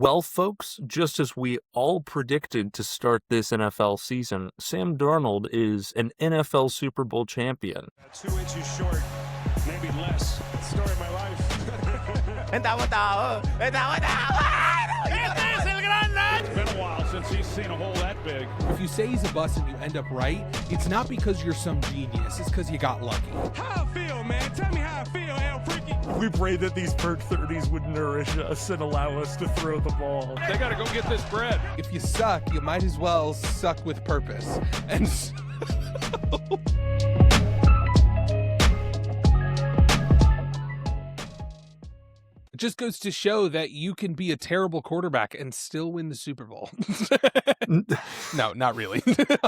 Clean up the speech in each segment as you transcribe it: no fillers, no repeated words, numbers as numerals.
Well, folks, just as we all predicted to start this NFL season, Sam Darnold is an NFL Super Bowl champion. 2 inches short, maybe less. Story of my life. It's been a while since he's seen a hole that big. If you say he's a bust and you end up right, it's not because you're some genius. It's because you got lucky. How I feel, man? Tell me how I feel, El Freaky. We pray that these bird 30s would nourish us and allow us to throw the ball. They got to go get this bread. If you suck, you might as well suck with purpose. And so... It just goes to show that you can be a terrible quarterback and still win the Super Bowl. No, not really.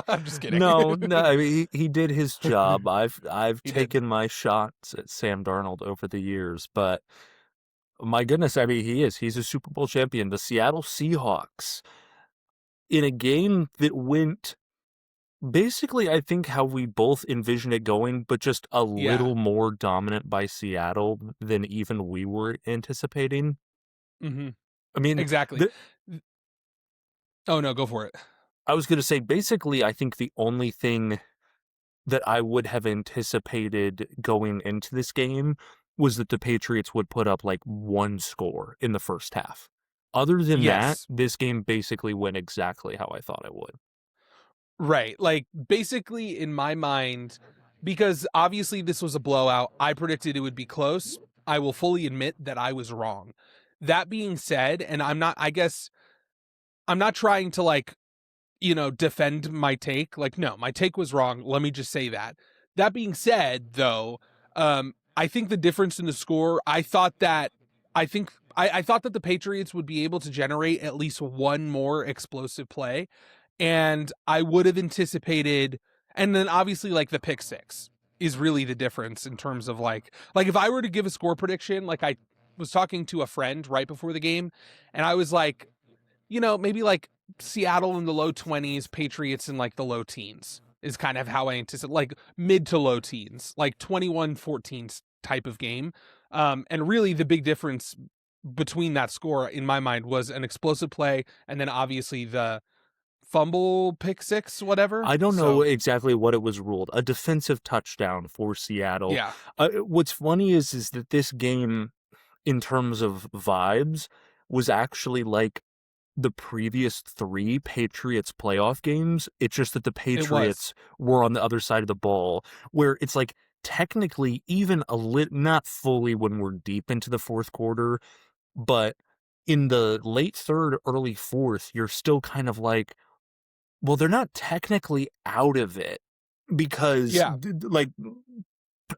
I'm just kidding. No, I mean, he did his job. I've taken my shots at Sam Darnold over the years, but my goodness, I mean, he's a Super Bowl champion. The Seattle Seahawks, in a game that went basically, I think, how we both envisioned it going, but just a little more dominant by Seattle than even we were anticipating. Mm-hmm. I mean, exactly. Oh, no, go for it. I was going to say, basically, I think the only thing that I would have anticipated going into this game was that the Patriots would put up like one score in the first half. Other than that, this game basically went exactly how I thought it would. Right. Like, basically, in my mind, because obviously this was a blowout, I predicted it would be close. I will fully admit that I was wrong. That being said, and I'm not trying to, like, defend my take. Like, no, my take was wrong. Let me just say that. That being said, though, I think the difference in the score, I thought that the Patriots would be able to generate at least one more explosive play. And I would have anticipated, and then obviously like the pick six is really the difference in terms of like if I were to give a score prediction, like I was talking to a friend right before the game and I was like, maybe like Seattle in the low 20s, Patriots in like the low teens is kind of how I anticipate, like mid to low teens, like 21-14 type of game. And really the big difference between that score in my mind was an explosive play and then obviously the fumble, pick six, whatever. I don't know exactly what it was ruled. A defensive touchdown for Seattle. Yeah. What's funny is that this game, in terms of vibes, was actually like the previous 3 Patriots playoff games. It's just that the Patriots were on the other side of the ball, where it's like technically even not fully when we're deep into the fourth quarter, but in the late third, early fourth, you're still kind of like, well, they're not technically out of it because, like,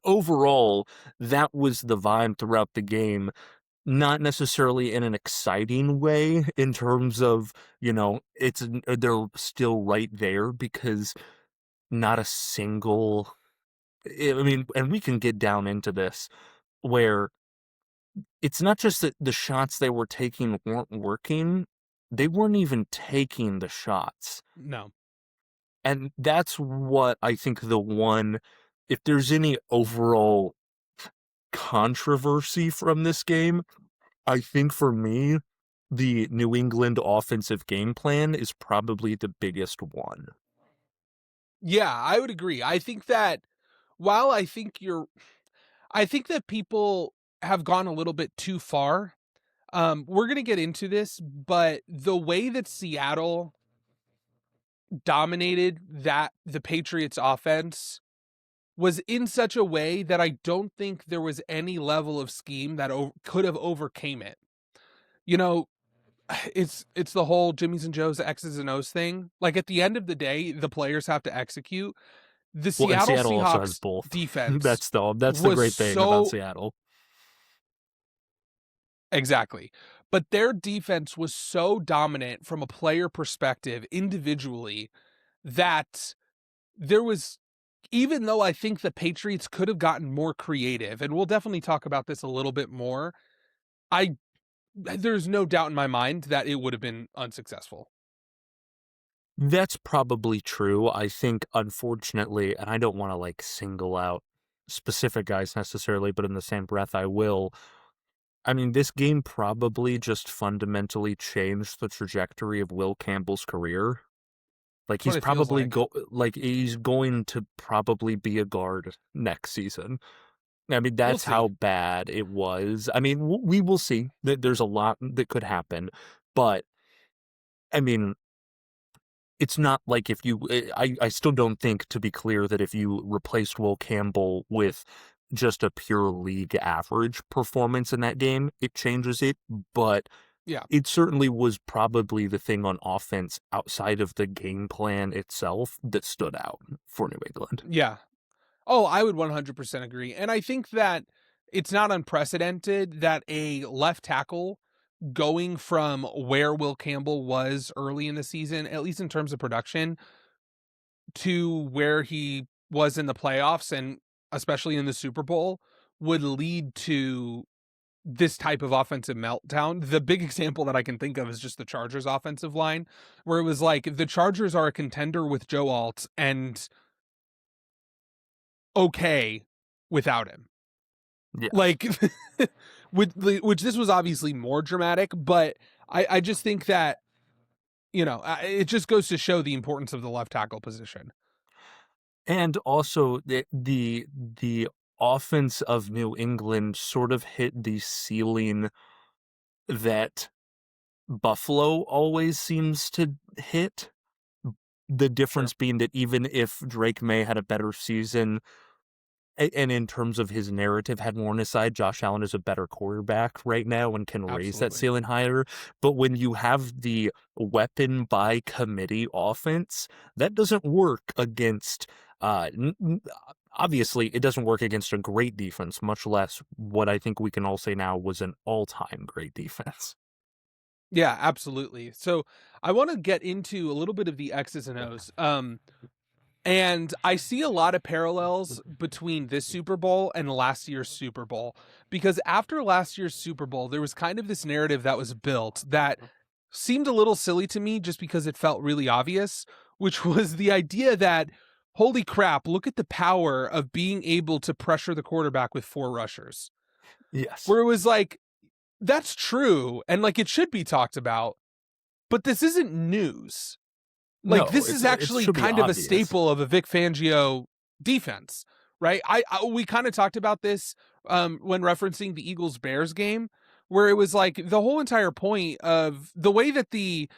overall, that was the vibe throughout the game. Not necessarily in an exciting way in terms of, they're still right there because not a single, I mean, and we can get down into this where it's not just that the shots they were taking weren't working. They weren't even taking the shots. No. And that's what I think if there's any overall controversy from this game, I think for me, the New England offensive game plan is probably the biggest one. Yeah, I would agree. I think that while I think that people have gone a little bit too far. We're going to get into this, but the way that Seattle dominated the Patriots offense was in such a way that I don't think there was any level of scheme that could have overcame it. It's the whole Jimmy's and Joe's X's and O's thing. Like at the end of the day, the players have to execute. The Seattle Seahawks also has both. Defense. That's the great thing about Seattle. Exactly. But their defense was so dominant from a player perspective individually that there was, even though I think the Patriots could have gotten more creative, and we'll definitely talk about this a little bit more, there's no doubt in my mind that it would have been unsuccessful. That's probably true. I think, unfortunately, and I don't want to like single out specific guys necessarily, but in the same breath, I will. I mean, this game probably just fundamentally changed the trajectory of Will Campbell's career. Like That's what it feels like. he's going to probably be a guard next season. I mean, We'll that's how see. bad it was. I mean, we will see. That there's a lot that could happen, but I mean, it's not like if you. I still don't think, to be clear, that if you replaced Will Campbell with just a pure league average performance in that game, it changes it. But Yeah. it certainly was probably the thing on offense outside of the game plan itself that stood out for New England. Yeah. Oh, I would 100% agree. And I think that it's not unprecedented that a left tackle going from where Will Campbell was early in the season, at least in terms of production, to where he was in the playoffs and especially in the Super Bowl would lead to this type of offensive meltdown. The big example that I can think of is just the Chargers offensive line, where it was like the Chargers are a contender with Joe Alt and okay without him. Yeah. Like, which this was obviously more dramatic, but I just think that, it just goes to show the importance of the left tackle position. And also the offense of New England sort of hit the ceiling that Buffalo always seems to hit. The Sure. difference being that even if Drake Maye had a better season, and in terms of his narrative had more on his side, Josh Allen is a better quarterback right now and can raise that Absolutely. ceiling higher. But when you have the weapon by committee offense, that doesn't work against, obviously, it doesn't work against a great defense, much less what I think we can all say now was an all-time great defense. Yeah, absolutely. So I want to get into a little bit of the X's and O's. And I see a lot of parallels between this Super Bowl and last year's Super Bowl, because after last year's Super Bowl, there was kind of this narrative that was built that seemed a little silly to me just because it felt really obvious, which was the idea that, holy crap, look at the power of being able to pressure the quarterback with 4 rushers. Yes. Where it was like, that's true, and like it should be talked about, but this isn't news. Like, No, this is it actually should be kind of a obvious. staple of a Vic Fangio defense, right? We kind of talked about this when referencing the Eagles-Bears game, where it was like the whole entire point of the way that the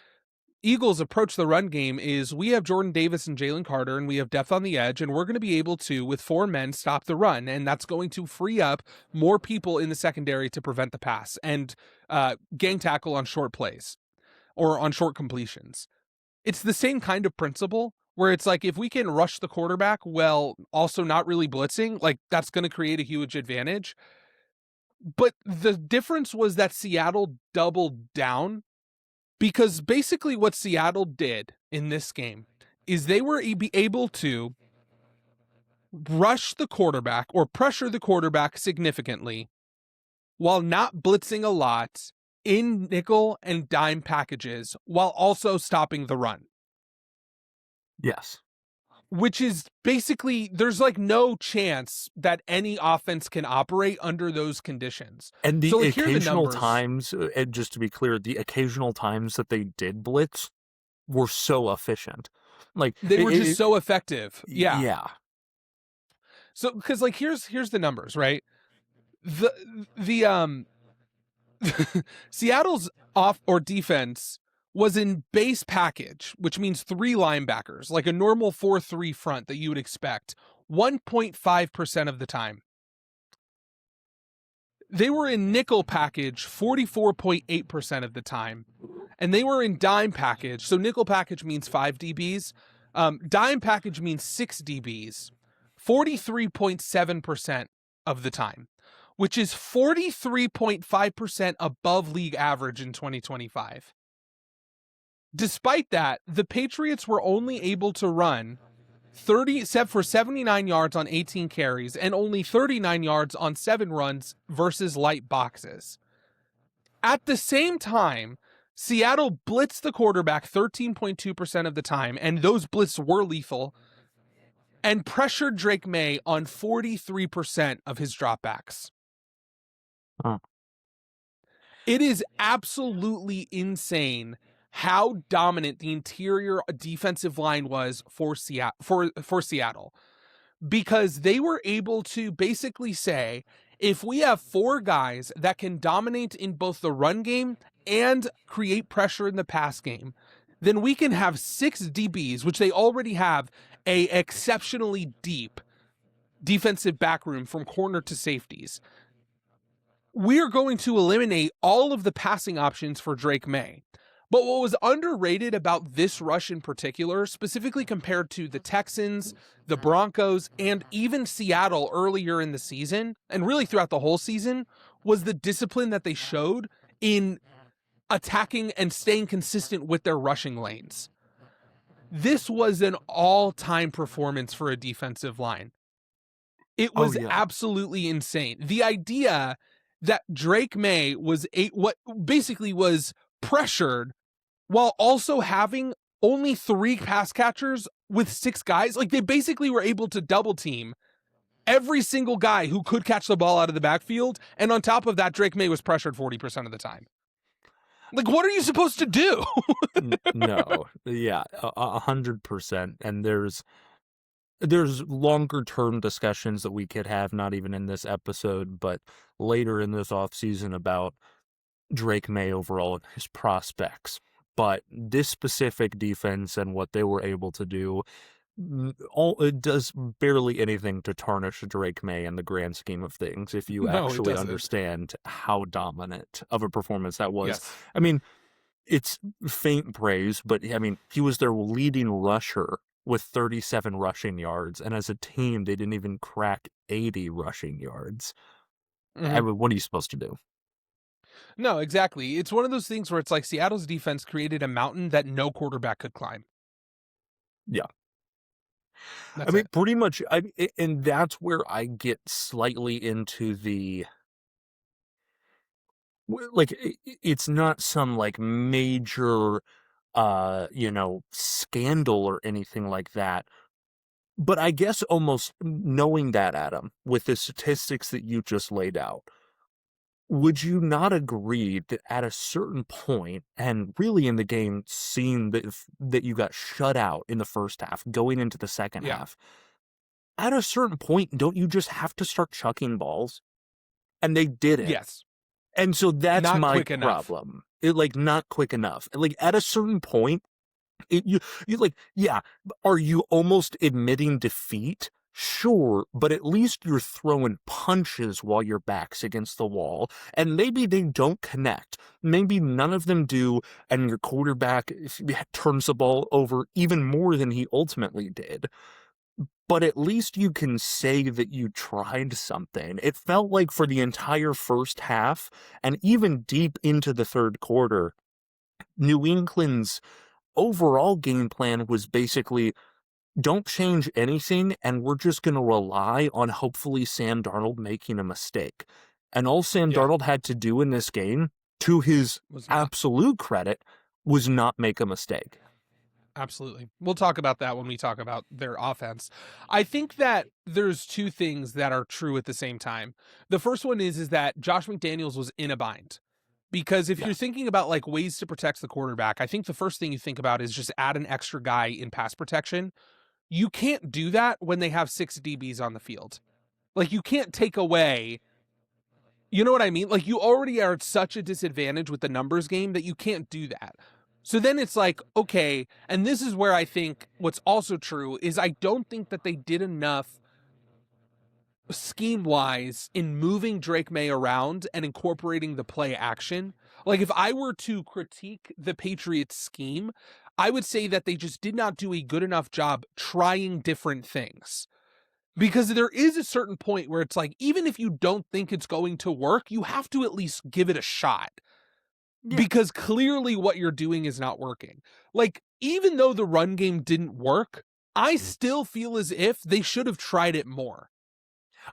Eagles approach the run game is we have Jordan Davis and Jalen Carter, and we have depth on the edge, and we're going to be able to, with 4 men, stop the run, and that's going to free up more people in the secondary to prevent the pass and gang tackle on short plays or on short completions. It's the same kind of principle where it's like, if we can rush the quarterback while also not really blitzing, like that's going to create a huge advantage. But the difference was that Seattle doubled down, because basically what Seattle did in this game is they were able to rush the quarterback or pressure the quarterback significantly while not blitzing a lot in nickel and dime packages while also stopping the run. Yes. Which is basically, there's like no chance that any offense can operate under those conditions. And So the like, here are the occasional numbers. times, and just to be clear, the occasional times that they did blitz were so efficient. Like They were just so effective. Yeah. yeah. So because like here's the numbers, right? The Seattle's off or defense was in base package, which means 3 linebackers, like a normal 4-3 front that you would expect, 1.5% of the time. They were in nickel package 44.8% of the time. And they were in dime package. So nickel package means 5 DBs. Dime package means 6 DBs, 43.7% of the time, which is 43.5% above league average in 2025. Despite that, the Patriots were only able to run 79 yards on 18 carries and only 39 yards on 7 runs versus light boxes. At the same time, Seattle blitzed the quarterback 13.2% of the time, and those blitzes were lethal, and pressured Drake Maye on 43% of his dropbacks. Huh. It is absolutely insane how dominant the interior defensive line was for Seattle, because they were able to basically say, if we have 4 guys that can dominate in both the run game and create pressure in the pass game, then we can have 6 DBs, which they already have a exceptionally deep defensive back room from corner to safeties. We're going to eliminate all of the passing options for Drake Maye. But what was underrated about this rush in particular, specifically compared to the Texans, the Broncos, and even Seattle earlier in the season, and really throughout the whole season, was the discipline that they showed in attacking and staying consistent with their rushing lanes. This was an all-time performance for a defensive line. It was absolutely insane. The idea that Drake Maye was what basically was pressured while also having only 3 pass catchers with 6 guys. Like, they basically were able to double team every single guy who could catch the ball out of the backfield. And on top of that, Drake Maye was pressured 40% of the time. Like, what are you supposed to do? No. Yeah, 100%. And there's longer term discussions that we could have, not even in this episode, but later in this offseason, about Drake Maye overall and his prospects. But this specific defense and what they were able to do, it does barely anything to tarnish Drake Maye in the grand scheme of things, if you actually understand how dominant of a performance that was. Yes. I mean, it's faint praise, but I mean, he was their leading rusher with 37 rushing yards, and as a team, they didn't even crack 80 rushing yards. I mean, what are you supposed to do? No, exactly. It's one of those things where it's like Seattle's defense created a mountain that no quarterback could climb. Yeah. That's I mean, it. pretty much, and that's where I get slightly into the, like, it's not some, like, major, scandal or anything like that. But I guess almost knowing that, Adam, with the statistics that you just laid out, would you not agree that at a certain point, and really in the game, seeing that you got shut out in the first half, going into the second half, at a certain point, don't you just have to start chucking balls? And they did it. Yes. And so that's Not my quick enough. problem. Not quick enough. Like, at a certain point, you like, yeah, are you almost admitting defeat? Sure, but at least you're throwing punches while your back's against the wall, and maybe they don't connect. Maybe none of them do, and your quarterback turns the ball over even more than he ultimately did. But at least you can say that you tried something. It felt like for the entire first half, and even deep into the third quarter, New England's overall game plan was basically, don't change anything, and we're just going to rely on hopefully Sam Darnold making a mistake. And all Sam Darnold had to do in this game, to his absolute credit, was not make a mistake. Absolutely. We'll talk about that when we talk about their offense. I think that there's 2 things that are true at the same time. The first one is that Josh McDaniels was in a bind. Because if you're thinking about, like, ways to protect the quarterback, I think the first thing you think about is just add an extra guy in pass protection. You can't do that when they have 6 DBs on the field. Like, you can't take away, you know what I mean? Like, you already are at such a disadvantage with the numbers game that you can't do that. So then it's like, okay, and this is where I think what's also true is I don't think that they did enough scheme-wise in moving Drake Maye around and incorporating the play action. Like, if I were to critique the Patriots scheme, I would say that they just did not do a good enough job trying different things. Because there is a certain point where it's like, even if you don't think it's going to work, you have to at least give it a shot. Yeah. Because clearly what you're doing is not working. Like, even though the run game didn't work, I still feel as if they should have tried it more.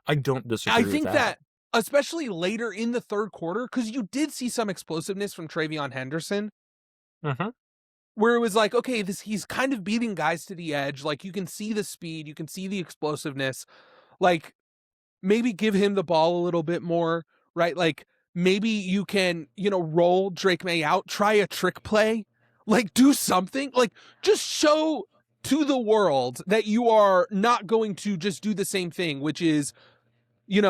I don't disagree with that. I think that, especially later in the third quarter, because you did see some explosiveness from Travion Henderson, where it was like, okay, he's kind of beating guys to the edge. Like, you can see the speed, you can see the explosiveness. Like, maybe give him the ball a little bit more, right? Like, maybe you can, roll Drake Maye out, try a trick play, like do something, like just show to the world that you are not going to just do the same thing, which is,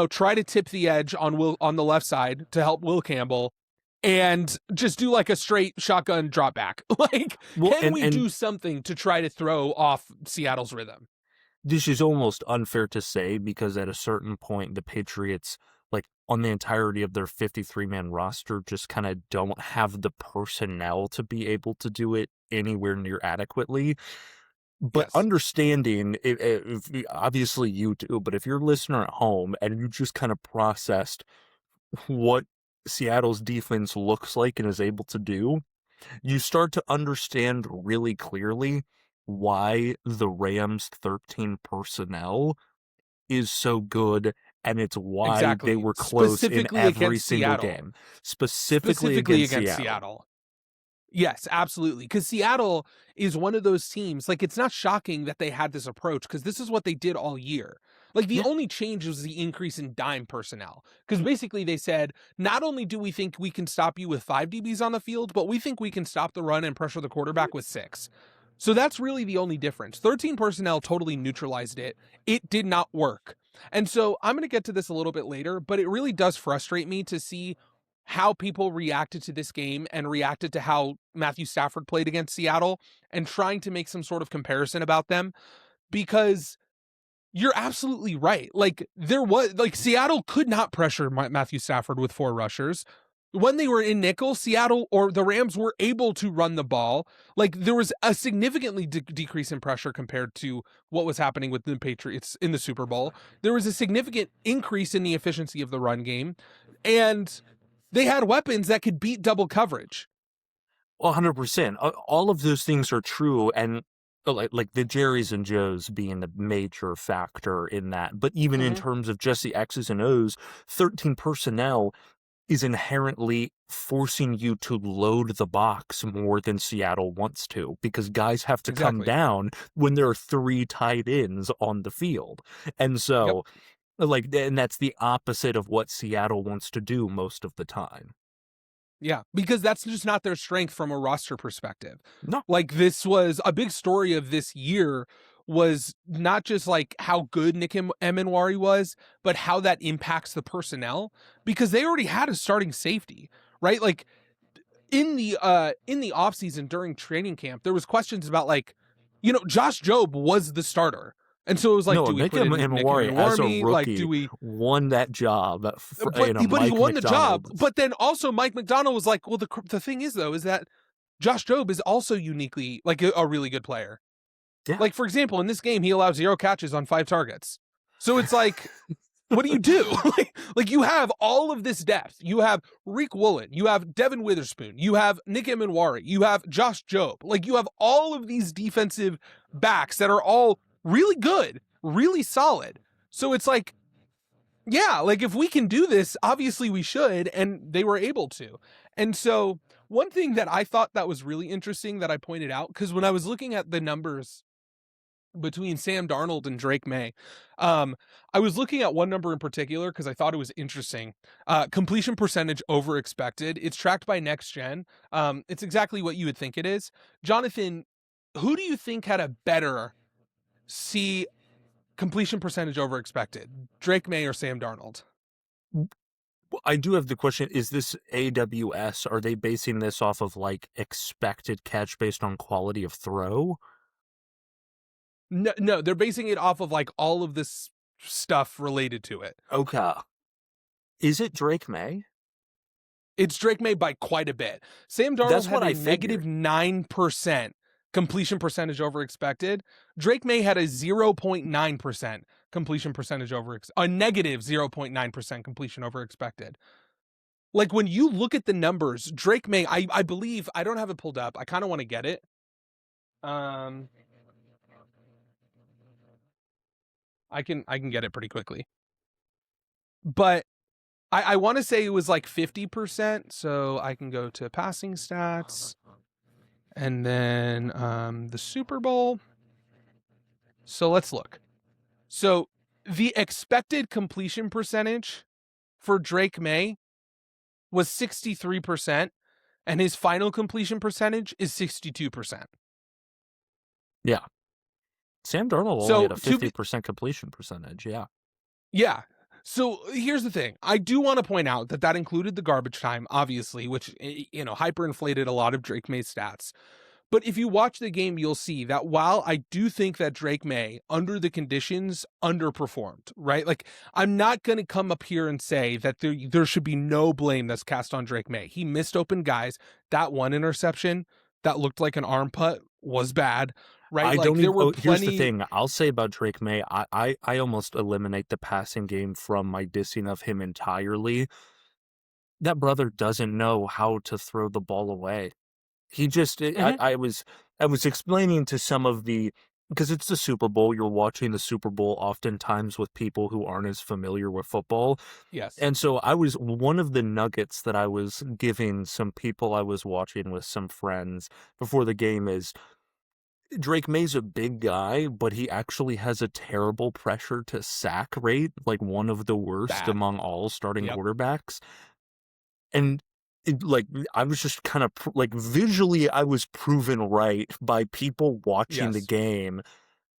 try to tip the edge on the left side to help Will Campbell and just do like a straight shotgun drop back. Like, can we do something to try to throw off Seattle's rhythm? This is almost unfair to say because at a certain point, the Patriots, like on the entirety of their 53-man roster, just kind of don't have the personnel to be able to do it anywhere near adequately. But Yes. understanding, if obviously you do, but if you're a listener at home and you just kind of processed what Seattle's defense looks like and is able to do, you start to understand really clearly why the Rams' 13 personnel is so good, and it's why they Exactly. were close in Specifically every against single Seattle. game. Specifically against Seattle. Yes, absolutely. Because Seattle is one of those teams, like, it's not shocking that they had this approach, because this is what they did all year. Like, the Yeah. only change was the increase in dime personnel. Because basically they said, not only do we think we can stop you with 5 DBs on the field, but we think we can stop the run and pressure the quarterback with 6. So that's really the only difference. 13 personnel totally neutralized it. It did not work. And so I'm going to get to this a little bit later, but it really does frustrate me to see how people reacted to this game and reacted to how Matthew Stafford played against Seattle and trying to make some sort of comparison about them, because you're absolutely right. Like, Seattle could not pressure Matthew Stafford with 4 rushers. When they were in nickel, Seattle or the Rams were able to run the ball. Like, there was a significantly decrease in pressure compared to what was happening with the Patriots in the Super Bowl. There was a significant increase in the efficiency of the run game, and they had weapons that could beat double coverage. 100%. All of those things are true, and like the Jerry's and Joe's being the major factor in that. But even in terms of just the X's and O's, 13 personnel is inherently forcing you to load the box more than Seattle wants to, because guys have to come down when there are 3 tight ends on the field. And so, and that's the opposite of what Seattle wants to do most of the time. Yeah, because that's just not their strength from a roster perspective. No. Like, this was a big story of this year, was not just like how good Nick Emenwari was, but how that impacts the personnel, because they already had a starting safety, right? Like, in the offseason during training camp, there was questions about, like, Josh Jobe was the starter. And so it was like, do we Nick put in Nick Emenwari as a rookie, like, do we won that job? But he won the job. But then also Mike McDonald was like, well, the thing is, though, is that Josh Jobe is also uniquely like a really good player. Yeah. Like, for example, in this game, he allowed 0 catches on 5 targets. So it's like, what do you do? like you have all of this depth. You have Reek Woolen. You have Devin Witherspoon. You have Nick Emenwari. You have Josh Jobe. Like, you have all of these defensive backs that are all really good, really solid. So it's like, yeah, like, if we can do this, obviously we should, and they were able to. And so one thing that I thought that was really interesting that I pointed out, because when I was looking at the numbers between Sam Darnold and Drake Maye, I was looking at one number in particular because I thought it was interesting. Completion percentage over expected. It's tracked by Next Gen. It's exactly what you would think it is. Jonathan, who do you think had a better completion percentage over expected, Drake Maye or Sam Darnold? I do have the question, is this AWS? Are they basing this off of like expected catch based on quality of throw? No, they're basing it off of like all of this stuff related to it. Okay. Is it Drake Maye? It's Drake Maye by quite a bit. Sam Darnold had a negative 9% completion percentage over expected. Drake Maye had a 0.9% completion percentage over a negative 0.9% completion over expected. Like, when you look at the numbers, Drake Maye, I believe, I don't have it pulled up. I kind of want to get it. I can get it pretty quickly. But I want to say it was like 50%, so I can go to passing stats. And then the Super Bowl. So let's look. So the expected completion percentage for Drake Maye was 63%, and his final completion percentage is 62%. Yeah. Sam Darnold only So had a 50% completion percentage. Yeah. yeah. So here's the thing. I do want to point out that that included the garbage time, obviously, which, hyperinflated a lot of Drake Maye's stats. But if you watch the game, you'll see that while I do think that Drake Maye, under the conditions, underperformed, right? Like, I'm not going to come up here and say that there should be no blame that's cast on Drake Maye. He missed open guys. That one interception that looked like an arm putt was bad, right? I Like, don't there even. were Here's the plenty. thing. I'll say about Drake Maye. I almost eliminate the passing game from my dissing of him entirely. That brother doesn't know how to throw the ball away. He just. Mhm. I was explaining to some of because it's the Super Bowl. You're watching the Super Bowl oftentimes with people who aren't as familiar with football. Yes. And so one of the nuggets that I was giving some people I was watching with some friends before the game is Drake May's a big guy, but he actually has a terrible pressure to sack rate, like one of the worst Bad. among all starting Yep. quarterbacks. And I was just kind of visually, I was proven right by people watching the Yes. game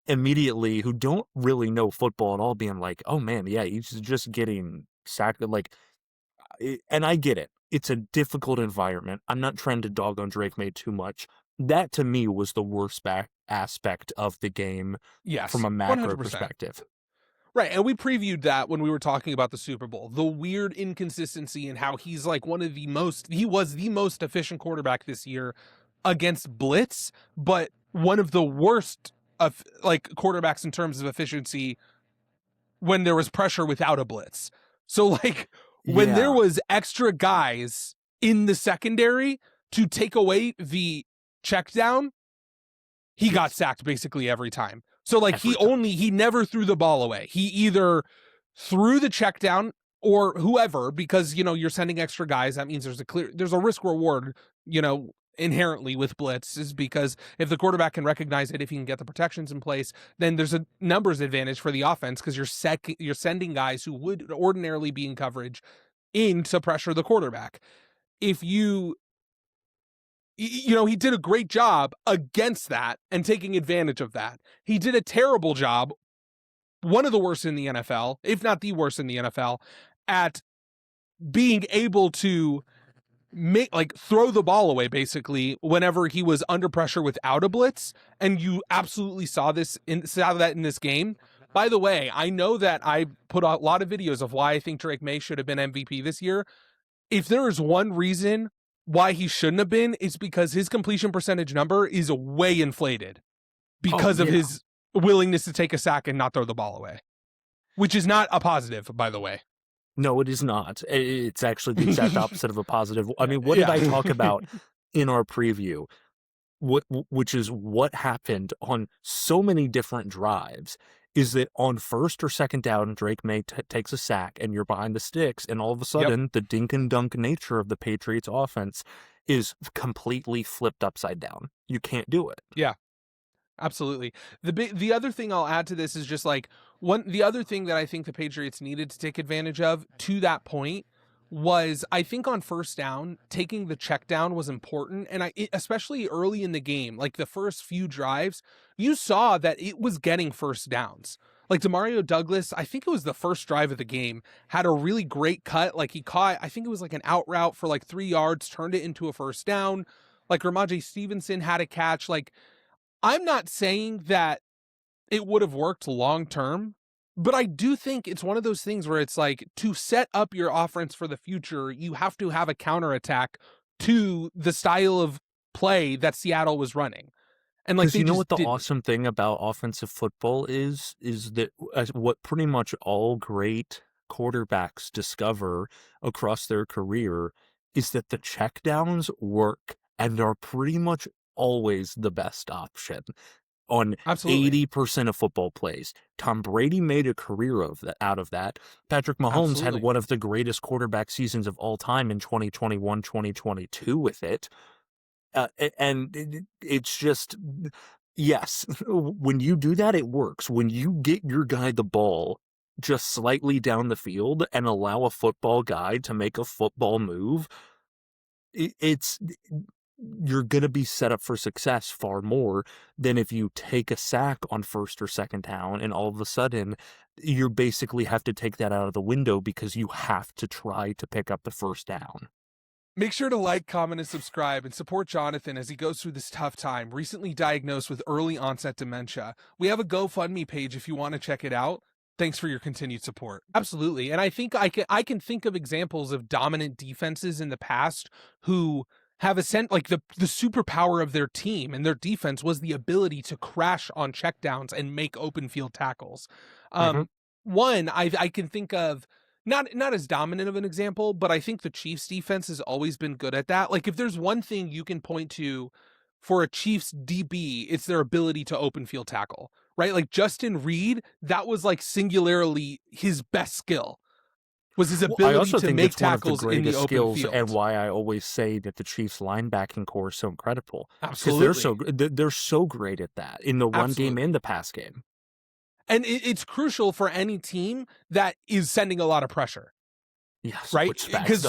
immediately who don't really know football at all, being like, "Oh man, yeah, he's just getting sacked." And I get it. It's a difficult environment. I'm not trying to dog on Drake Maye too much. That to me was the worst aspect of the game from Yes. a macro 100%. perspective. Right, and we previewed that when we were talking about the Super Bowl. The weird inconsistency in how he's like he was the most efficient quarterback this year against blitz, but one of the worst of like quarterbacks in terms of efficiency when there was pressure without a blitz. So like when there Yeah, was extra guys in the secondary to take away the check down, he got yes, sacked basically every time. So like every time. he never threw the ball away. He either threw the check down or whoever, because you're sending extra guys. That means there's a risk reward, inherently with blitz, is because if the quarterback can recognize it, if he can get the protections in place, then there's a numbers advantage for the offense because you're sending guys who would ordinarily be in coverage in to pressure the quarterback. If he did a great job against that and taking advantage of that. He did a terrible job, one of the worst in the NFL, if not the worst in the NFL, at being able to throw the ball away basically whenever he was under pressure without a blitz. And you absolutely saw that in this game. By the way, I know that I put a lot of videos of why I think Drake Maye should have been MVP this year. If there is one reason why he shouldn't have been, it's because his completion percentage number is way inflated Oh because of yeah. his willingness to take a sack and not throw the ball away, which is not a positive, by the way. No, it is not. It's actually the exact opposite of a positive. I mean, what did Yeah. I talk about in our preview? Which is what happened on so many different drives, is that on first or second down, Drake Maye takes a sack and you're behind the sticks, and all of a sudden the dink and dunk nature of the Patriots offense is completely flipped upside down. You can't do it. Yeah. Absolutely. The other thing I'll add to this is just like the other thing that I think the Patriots needed to take advantage of to that point was, I think on first down, taking the check down was important. And especially early in the game, like the first few drives, you saw that it was getting first downs. Like Demario Douglas, I think it was the first drive of the game, had a really great cut. Like he caught, I think it was like an out route for like 3 yards, turned it into a first down. Like Ramondre Stevenson had a catch. Like, I'm not saying that it would have worked long term, but I do think it's one of those things where it's like, to set up your offense for the future, you have to have a counterattack to the style of play that Seattle was running. And like Because they you know just what the didn't. awesome thing about offensive football is that what pretty much all great quarterbacks discover across their career is that the checkdowns work and are pretty much always the best option on Absolutely. 80% of football plays. Tom Brady made a career out of that. Patrick Mahomes had Absolutely. one of the greatest quarterback seasons of all time in 2021, 2022 with it. And it's just, yes, when you do that, it works. When you get your guy the ball just slightly down the field and allow a football guy to make a football move, it's you're going to be set up for success far more than if you take a sack on first or second down and all of a sudden you basically have to take that out of the window because you have to try to pick up the first down. Make sure to like, comment, and subscribe and support Jonathan as he goes through this tough time, recently diagnosed with early onset dementia. We have a GoFundMe page if you want to check it out. Thanks for your continued support. Absolutely. And I think I can think of examples of dominant defenses in the past who have a sense, like the superpower of their team and their defense was the ability to crash on checkdowns and make open field tackles. One I can think of, not as dominant of an example, but I think the Chiefs defense has always been good at that. Like if there's one thing you can point to for a Chiefs DB, it's their ability to open field tackle, right? Like Justin Reed, that was like singularly his best skill, was his ability to make tackles in the open field. And why I always say that the Chiefs linebacking core is so incredible. Absolutely. Because they're so great at that in the run game and the pass game. And it's crucial for any team that is sending a lot of pressure. Yes, right? Because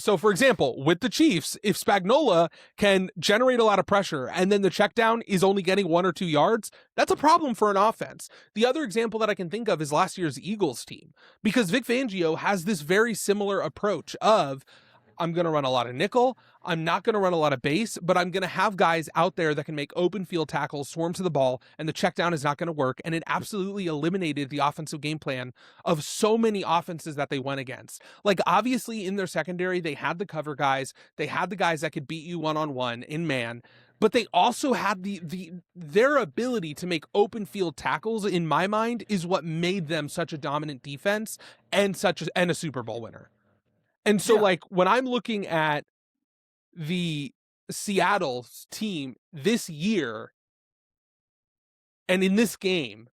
so for example, with the Chiefs, if Spagnuolo can generate a lot of pressure and then the check down is only getting 1 or 2 yards, that's a problem for an offense. The other example that I can think of is last year's Eagles team, because Vic Fangio has this very similar approach of, I'm going to run a lot of nickel. I'm not going to run a lot of base, but I'm going to have guys out there that can make open field tackles, swarm to the ball, and the check down is not going to work. And it absolutely eliminated the offensive game plan of so many offenses that they went against. Like obviously in their secondary, they had the cover guys. They had the guys that could beat you one-on-one in man, but they also had their ability to make open field tackles, in my mind, is what made them such a dominant defense and a Super Bowl winner. And so, like, when I'm looking at the Seattle team this year and in this game,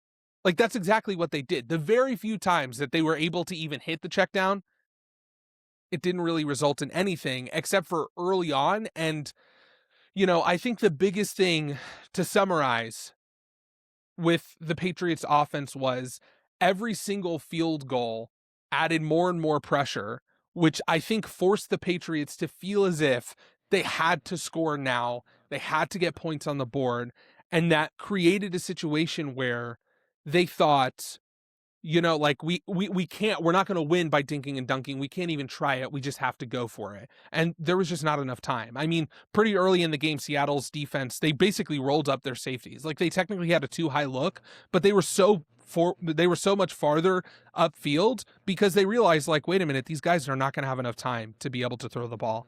like, that's exactly what they did. The very few times that they were able to even hit the check down, it didn't really result in anything except for early on. And, you know, I think the biggest thing to summarize with the Patriots offense was every single field goal added more and more pressure, which I think forced the Patriots to feel as if they had to score now, they had to get points on the board, and that created a situation where they thought, you know, like we're not going to win by dinking and dunking. We can't even try it. We just have to go for it. And there was just not enough time. I mean, pretty early in the game, Seattle's defense, they basically rolled up their safeties. Like they technically had a too high look, but they were so much farther upfield because they realized, like, wait a minute, these guys are not going to have enough time to be able to throw the ball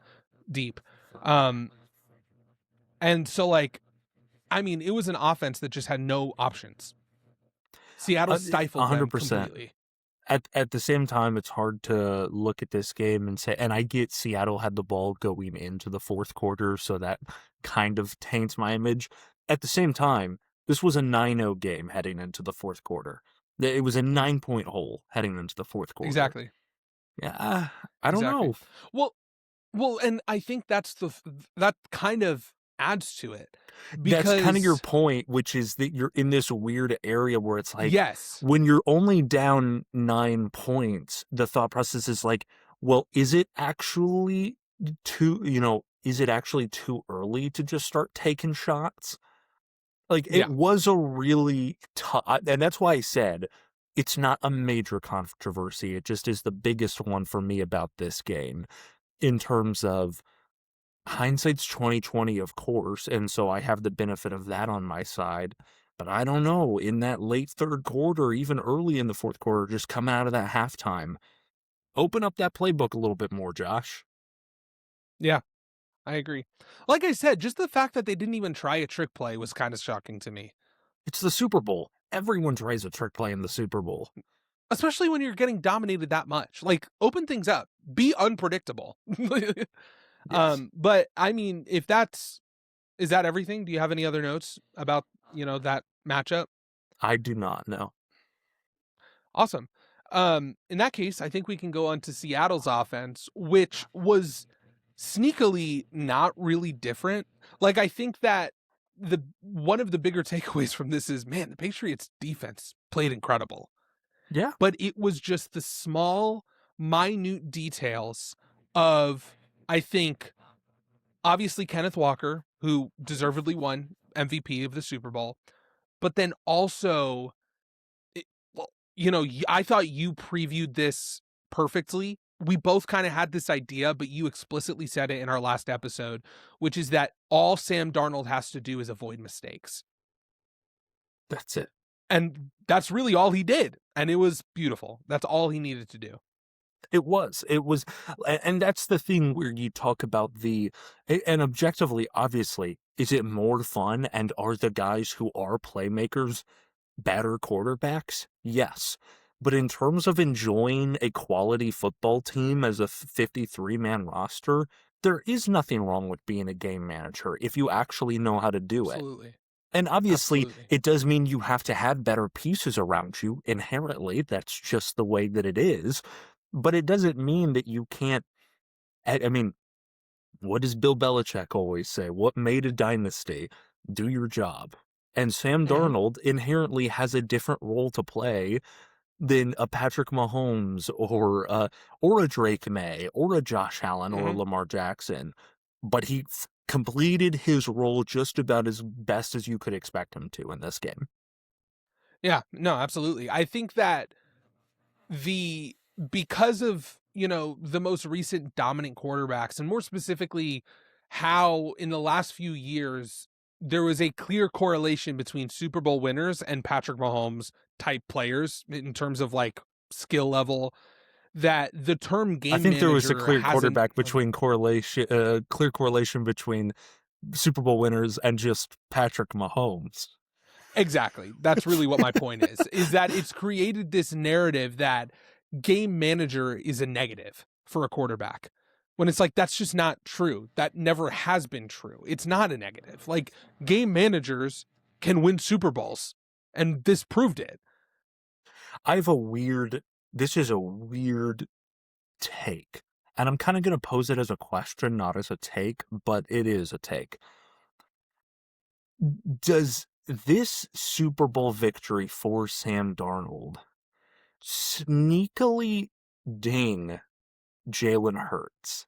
deep. And so, like, I mean, it was an offense that just had no options. Seattle stifled 100%. Them completely. At the same time, it's hard to look at this game and say, and I get Seattle had the ball going into the fourth quarter, so that kind of taints my image. At the same time, this was a 9-0 game heading into the fourth quarter. It was a 9-point hole heading into the fourth quarter. Exactly. Yeah, I don't know. Well, and I think that kind of adds to it. Because that's kind of your point, which is that you're in this weird area where it's like, yes, when you're only down 9 points, the thought process is like, well, is it actually too early to just start taking shots? Like, it was a really tough, and that's why I said it's not a major controversy. It just is the biggest one for me about this game in terms of hindsight's 20/20, of course, and so I have the benefit of that on my side. But I don't know, in that late third quarter, even early in the fourth quarter, just come out of that halftime, open up that playbook a little bit more, Josh. Yeah. I agree. Like I said, just the fact that they didn't even try a trick play was kind of shocking to me. It's the Super Bowl. Everyone tries a trick play in the Super Bowl. Especially when you're getting dominated that much. Like, open things up. Be unpredictable. Yes. But, I mean, is that everything? Do you have any other notes about, that matchup? I do not, no. Awesome. In that case, I think we can go on to Seattle's offense, which was sneakily not really different. Like, I think that one of the bigger takeaways from this is, man, the Patriots defense played incredible. Yeah. But it was just the small, minute details of, I think, obviously Kenneth Walker, who deservedly won MVP of the Super Bowl, but then also, well, I thought you previewed this perfectly. We both kind of had this idea, but you explicitly said it in our last episode, which is that all Sam Darnold has to do is avoid mistakes. That's it. And that's really all he did. And it was beautiful. That's all he needed to do. It was, and that's the thing where you talk about and objectively, obviously, is it more fun and are the guys who are playmakers better quarterbacks? Yes. But in terms of enjoying a quality football team as a 53-man roster, there is nothing wrong with being a game manager if you actually know how to do it. Absolutely. And obviously, Absolutely. it does mean you have to have better pieces around you inherently. That's just the way that it is. But it doesn't mean that you can't. I mean, what does Bill Belichick always say? What made a dynasty? Do your job. And Sam Darnold inherently has a different role to play than a Patrick Mahomes or a Drake Maye or a Josh Allen or a Lamar Jackson. But he completed his role just about as best as you could expect him to in this game. Yeah, no, absolutely. I think that because of, the most recent dominant quarterbacks, and more specifically, how in the last few years, there was a clear correlation between Super Bowl winners and Patrick Mahomes type players in terms of like skill level, that the term game manager, I think there was a clear correlation between Super Bowl winners and just Patrick Mahomes. Exactly. That's really what my point is that it's created this narrative that game manager is a negative for a quarterback, when it's like, that's just not true. That never has been true. It's not a negative. Like, game managers can win Super Bowls, and this proved it. This is a weird take, and I'm kind of going to pose it as a question, not as a take, but it is a take. Does this Super Bowl victory for Sam Darnold sneakily ding Jalen Hurts?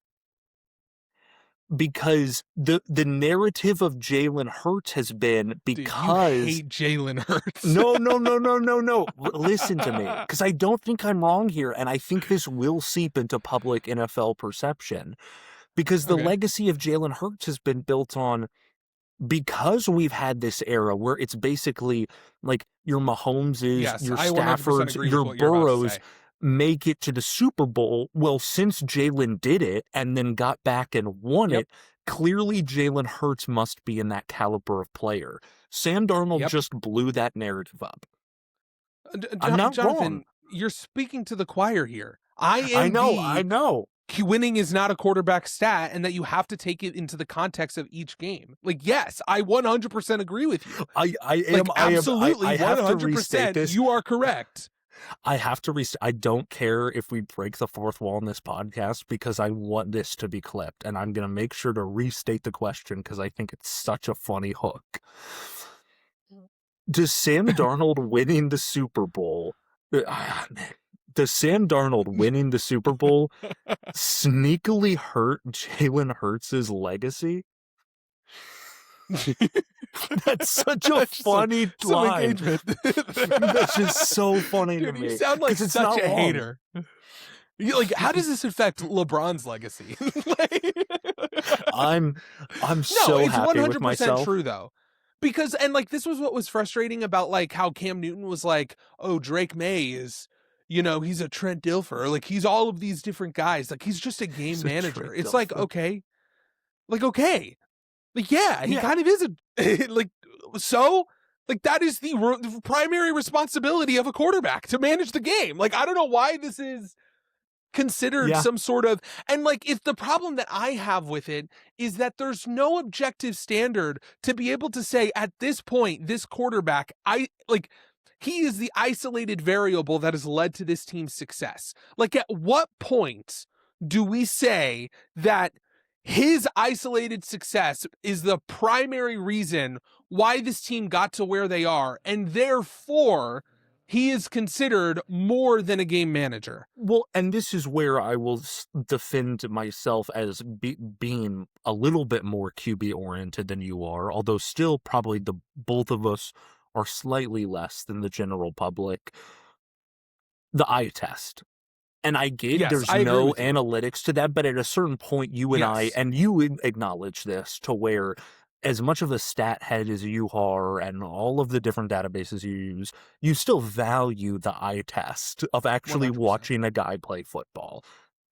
Because the narrative of Jalen Hurts has been because... Dude, you hate Jalen Hurts. No. Listen to me, because I don't think I'm wrong here, and I think this will seep into public NFL perception. Because the legacy of Jalen Hurts has been built on, because we've had this era where it's basically like your Mahomeses, your Staffords, your Burrows make it to the Super Bowl. Well, since Jalen did it and then got back and won it, clearly Jalen Hurts must be in that caliber of player. Sam Darnold just blew that narrative up. I'm not Jonathan, wrong. You're speaking to the choir here. I know. Winning is not a quarterback stat, and that you have to take it into the context of each game. Like, yes, I 100% agree with you. I absolutely, 100%. You are correct. I have to I don't care if we break the fourth wall in this podcast, because I want this to be clipped, and I'm going to make sure to restate the question because I think it's such a funny hook. Does Sam Darnold winning the Super Bowl... Does Sam Darnold winning the Super Bowl sneakily hurt Jalen Hurts' legacy? That's such a funny line. That's just so funny to me. You sound like such a hater. Like, how does this affect LeBron's legacy? I'm so happy with myself. It's 100% true, though. Because, and like, this was what was frustrating about like how Cam Newton was like, oh, Drake Maye is... he's a Trent Dilfer. Like, he's all of these different guys. Like, he's just a game manager. It's like, okay. Like, okay. Like, yeah, he kind of is a... like, so? Like, that is the primary responsibility of a quarterback, to manage the game. Like, I don't know why this is considered some sort of... And, like, it's the problem that I have with it is that there's no objective standard to be able to say, at this point, this quarterback, he is the isolated variable that has led to this team's success. Like, at what point do we say that his isolated success is the primary reason why this team got to where they are, and therefore he is considered more than a game manager. Well, and this is where I will defend myself as being a little bit more QB oriented than you are, although still probably both of us are slightly less than the general public. The eye test. And I get Yes, there's I agree no with you. analytics to that, but at a certain point, you and I, Yes. and you acknowledge this, to where as much of a stat head as you are and all of the different databases you use, you still value the eye test of actually 100%. watching a guy play football.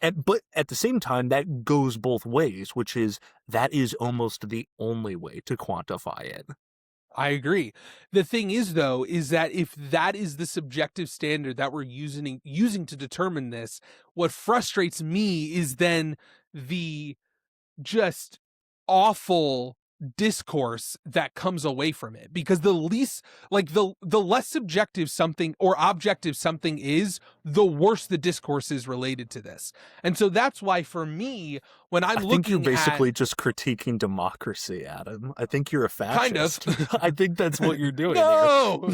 But at the same time, that goes both ways, which is that is almost the only way to quantify it. I agree. The thing is, though, is that if that is the subjective standard that we're using to determine this, what frustrates me is then the just awful discourse that comes away from it, because the less subjective something or objective something is, the worse the discourse is related to this. And so that's why, for me, when I'm looking, I think you're basically just critiquing democracy, Adam. I think you're a fascist. Kind of. I think that's what you're doing. No,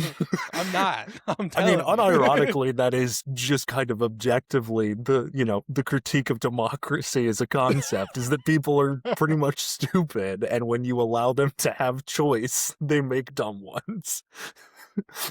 I'm not. I mean, unironically, that is just kind of objectively the critique of democracy as a concept is that people are pretty much stupid, and when you allow them to have choice, they make dumb ones.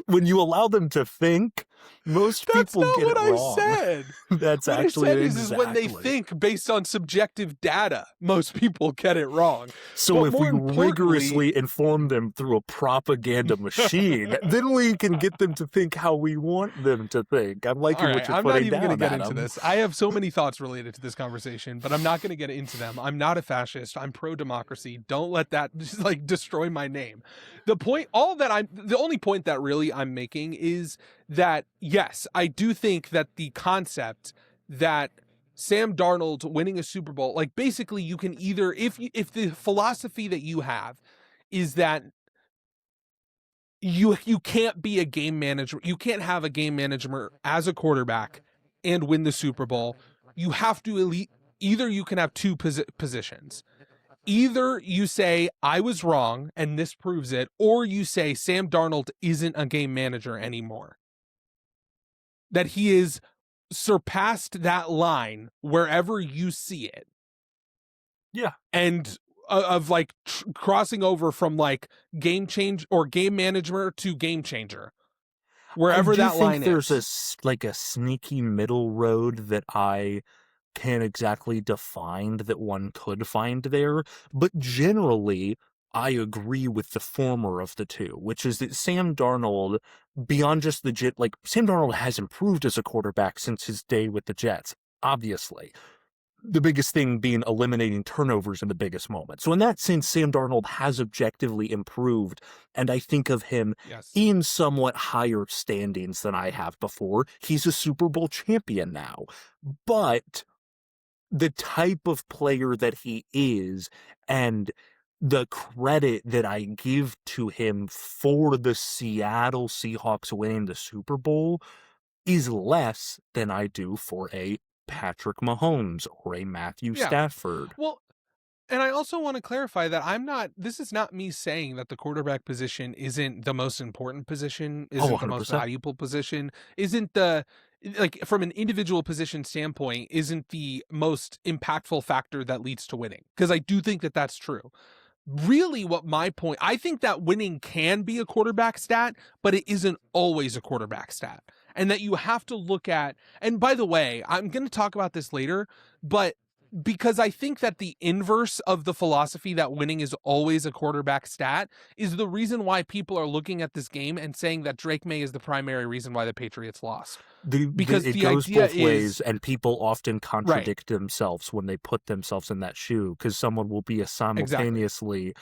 When you allow them to think, most people get it wrong. That's not what I said. That's what actually I said exactly. is when they think based on subjective data, most people get it wrong. So if we rigorously inform them through a propaganda machine, then we can get them to think how we want them to think. I'm liking what you're putting down, I'm not even going to get Adam. into this. I have so many thoughts related to this conversation, but I'm not going to get into them. I'm not a fascist. I'm pro-democracy. Don't let that just destroy my name. The only point that really I'm making is that, yes, I do think that the concept that Sam Darnold winning a Super Bowl, basically you can either, if the philosophy that you have is that you can't be a game manager, you can't have a game manager as a quarterback and win the Super Bowl, you have to either you can have two positions. Either you say, I was wrong, and this proves it, or you say Sam Darnold isn't a game manager anymore. That he is surpassed that line wherever you see it. Yeah. And of crossing over from game change or game manager to game changer. Wherever that line is. There's a sneaky middle road that I can't exactly define that one could find there, but generally I agree with the former of the two, which is that Sam Darnold, beyond just Sam Darnold has improved as a quarterback since his day with the Jets, obviously. The biggest thing being eliminating turnovers in the biggest moment. So in that sense, Sam Darnold has objectively improved, and I think of him in somewhat higher standings than I have before. He's a Super Bowl champion now, but the type of player that he is and the credit that I give to him for the Seattle Seahawks winning the Super Bowl is less than I do for a Patrick Mahomes or a Matthew Stafford. Well, and I also want to clarify that this is not me saying that the quarterback position isn't the most important position, isn't the most valuable position, isn't from an individual position standpoint, isn't the most impactful factor that leads to winning. Because I do think that that's true. Really, what my point, I think that winning can be a quarterback stat, but it isn't always a quarterback stat. And that you have to look at, and by the way, I'm going to talk about this later, but because I think that the inverse of the philosophy that winning is always a quarterback stat is the reason why people are looking at this game and saying that Drake Maye is the primary reason why the Patriots lost. Because it goes both ways, and people often contradict themselves when they put themselves in that shoe, because someone will be simultaneously,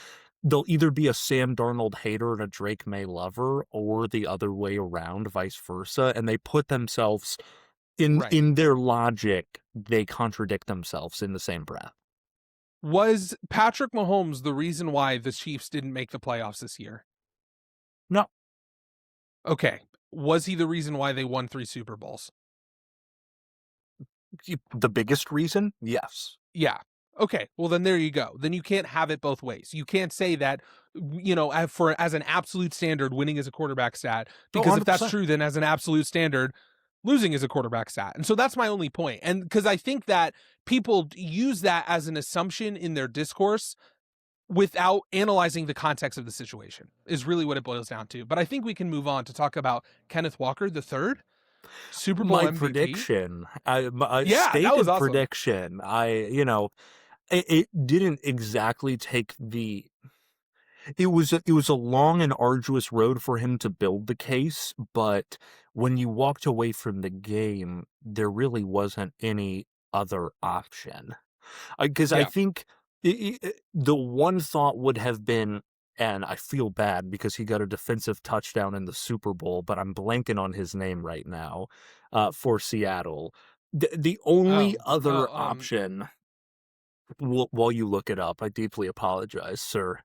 they'll either be a Sam Darnold hater and a Drake Maye lover, or the other way around, vice versa, and they put themselves in their logic, they contradict themselves in the same breath. Was Patrick Mahomes the reason why the Chiefs didn't make the playoffs this year? No. Okay. Was he the reason why they won 3 Super Bowls? The biggest reason? Yes. Yeah. Okay, well then there you go. Then you can't have it both ways. You can't say that, as an absolute standard, winning is a quarterback stat, because if that's 100%. true, then as an absolute standard, losing is a quarterback stat. And so that's my only point. And because I think that people use that as an assumption in their discourse without analyzing the context of the situation is really what it boils down to. But I think we can move on to talk about Kenneth Walker the third, Super Bowl My MVP. prediction, my Yeah, that was stated awesome. prediction, it didn't exactly take the. It was a long and arduous road for him to build the case, but when you walked away from the game, there really wasn't any other option. Because I Yeah. think the one thought would have been, and I feel bad because he got a defensive touchdown in the Super Bowl, but I'm blanking on his name right now, for Seattle. The only other option, while you look it up, I deeply apologize, sir.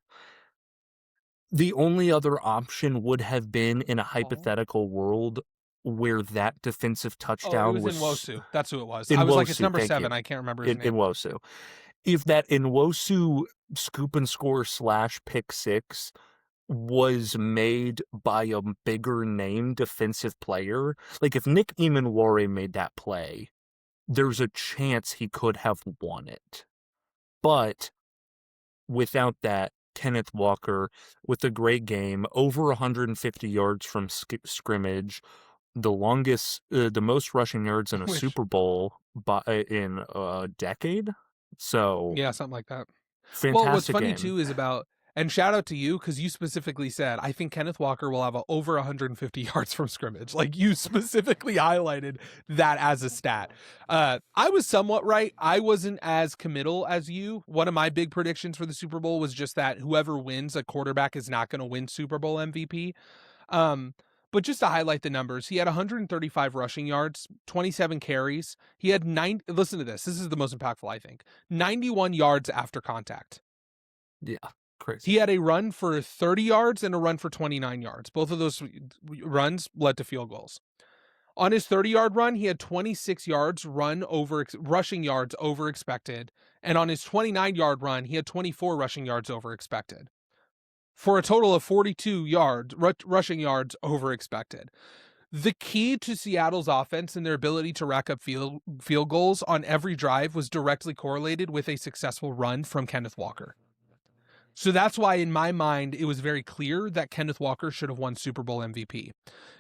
The only other option would have been in a hypothetical world where that defensive it touchdown was was Nwosu. That's who it was. in I was like, it's Nwosu, number thank 7. you. I can't remember his name. Nwosu. If that Nwosu scoop and score / pick six was made by a bigger name defensive player, like if Nick Emanware made that play, there's a chance he could have won it. But without that, Kenneth Walker with a great game, over 150 yards from scrimmage, the most rushing yards in a Super Bowl in a decade. So yeah, something like that. fantastic. Well, what's funny game. too is and shout out to you, because you specifically said, I think Kenneth Walker will have over 150 yards from scrimmage. Like, you specifically highlighted that as a stat. I was somewhat right. I wasn't as committal as you. One of my big predictions for the Super Bowl was just that whoever wins, a quarterback is not going to win Super Bowl MVP. But just to highlight the numbers, he had 135 rushing yards, 27 carries. He had listen to this. This is the most impactful, I think. 91 yards after contact. Yeah. Crazy. He had a run for 30 yards and a run for 29 yards. Both of those runs led to field goals. On his 30-yard run, he had 26 yards rushing yards over expected. And on his 29-yard run, he had 24 rushing yards over expected, for a total of 42 rushing yards over expected. The key to Seattle's offense and their ability to rack up field goals on every drive was directly correlated with a successful run from Kenneth Walker. So that's why, in my mind, it was very clear that Kenneth Walker should have won Super Bowl MVP.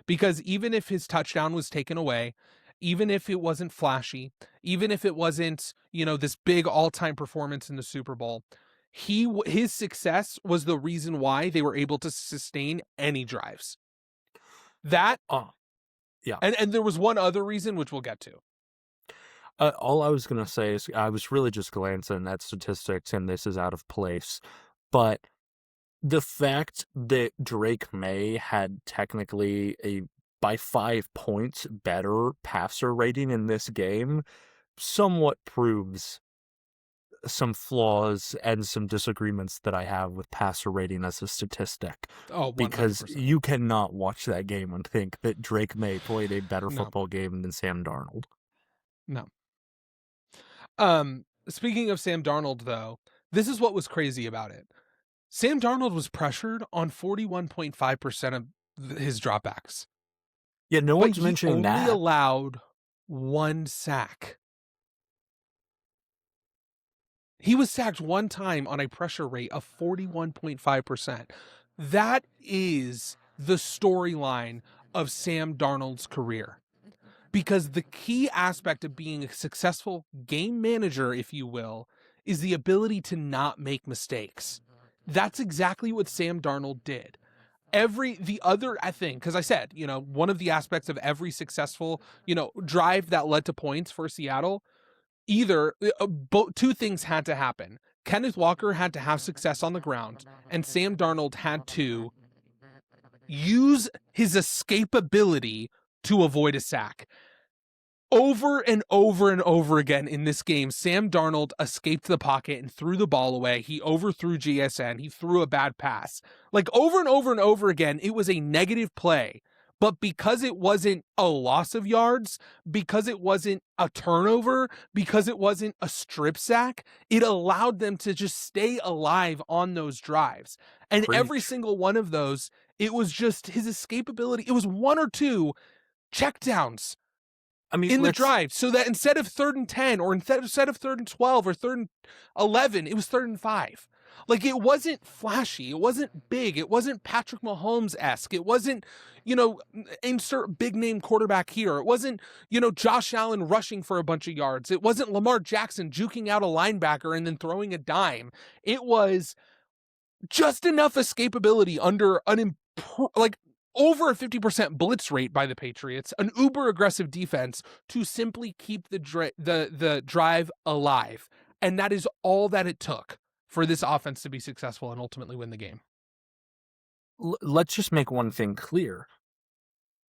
Because even if his touchdown was taken away, even if it wasn't flashy, even if it wasn't, this big all-time performance in the Super Bowl, his success was the reason why they were able to sustain any drives. Yeah. And there was one other reason, which we'll get to. All I was going to say is I was really just glancing at statistics, and this is out of place. But the fact that Drake Maye had technically by 5 points better passer rating in this game somewhat proves some flaws and some disagreements that I have with passer rating as a statistic. Oh, 100%. Because you cannot watch that game and think that Drake Maye played a better football game than Sam Darnold. No. Speaking of Sam Darnold, though, this is what was crazy about it. Sam Darnold was pressured on 41.5% of his dropbacks. Yeah, no one's mentioning that. He only allowed 1 sack. He was sacked 1 time on a pressure rate of 41.5%. That is the storyline of Sam Darnold's career. Because the key aspect of being a successful game manager, if you will, is the ability to not make mistakes. That's exactly what Sam Darnold did. The other thing, because I said, one of the aspects of every successful, drive that led to points for Seattle, either 2 things had to happen. Kenneth Walker had to have success on the ground, and Sam Darnold had to use his escapability to avoid a sack. Over and over and over again in this game, Sam Darnold escaped the pocket and threw the ball away. He overthrew GSN. He threw a bad pass. Like, over and over and over again, it was a negative play But because it wasn't a loss of yards, because it wasn't a turnover, because it wasn't a strip sack, it allowed them to just stay alive on those drives. And every Preach. single one of those, it was just his escapability. It was one or two checkdowns I mean, in the drive, so that instead of 3rd and 10, or instead of 3rd and 12, or 3rd and 11, it was 3rd and 5. Like, it wasn't flashy. It wasn't big. It wasn't Patrick Mahomes-esque. It wasn't, insert big name quarterback here. It wasn't, Josh Allen rushing for a bunch of yards. It wasn't Lamar Jackson juking out a linebacker and then throwing a dime. It was just enough escapability under over a 50% blitz rate by the Patriots, an uber aggressive defense to simply keep the drive alive. And that is all that it took for this offense to be successful and ultimately win the game. Let's just make one thing clear.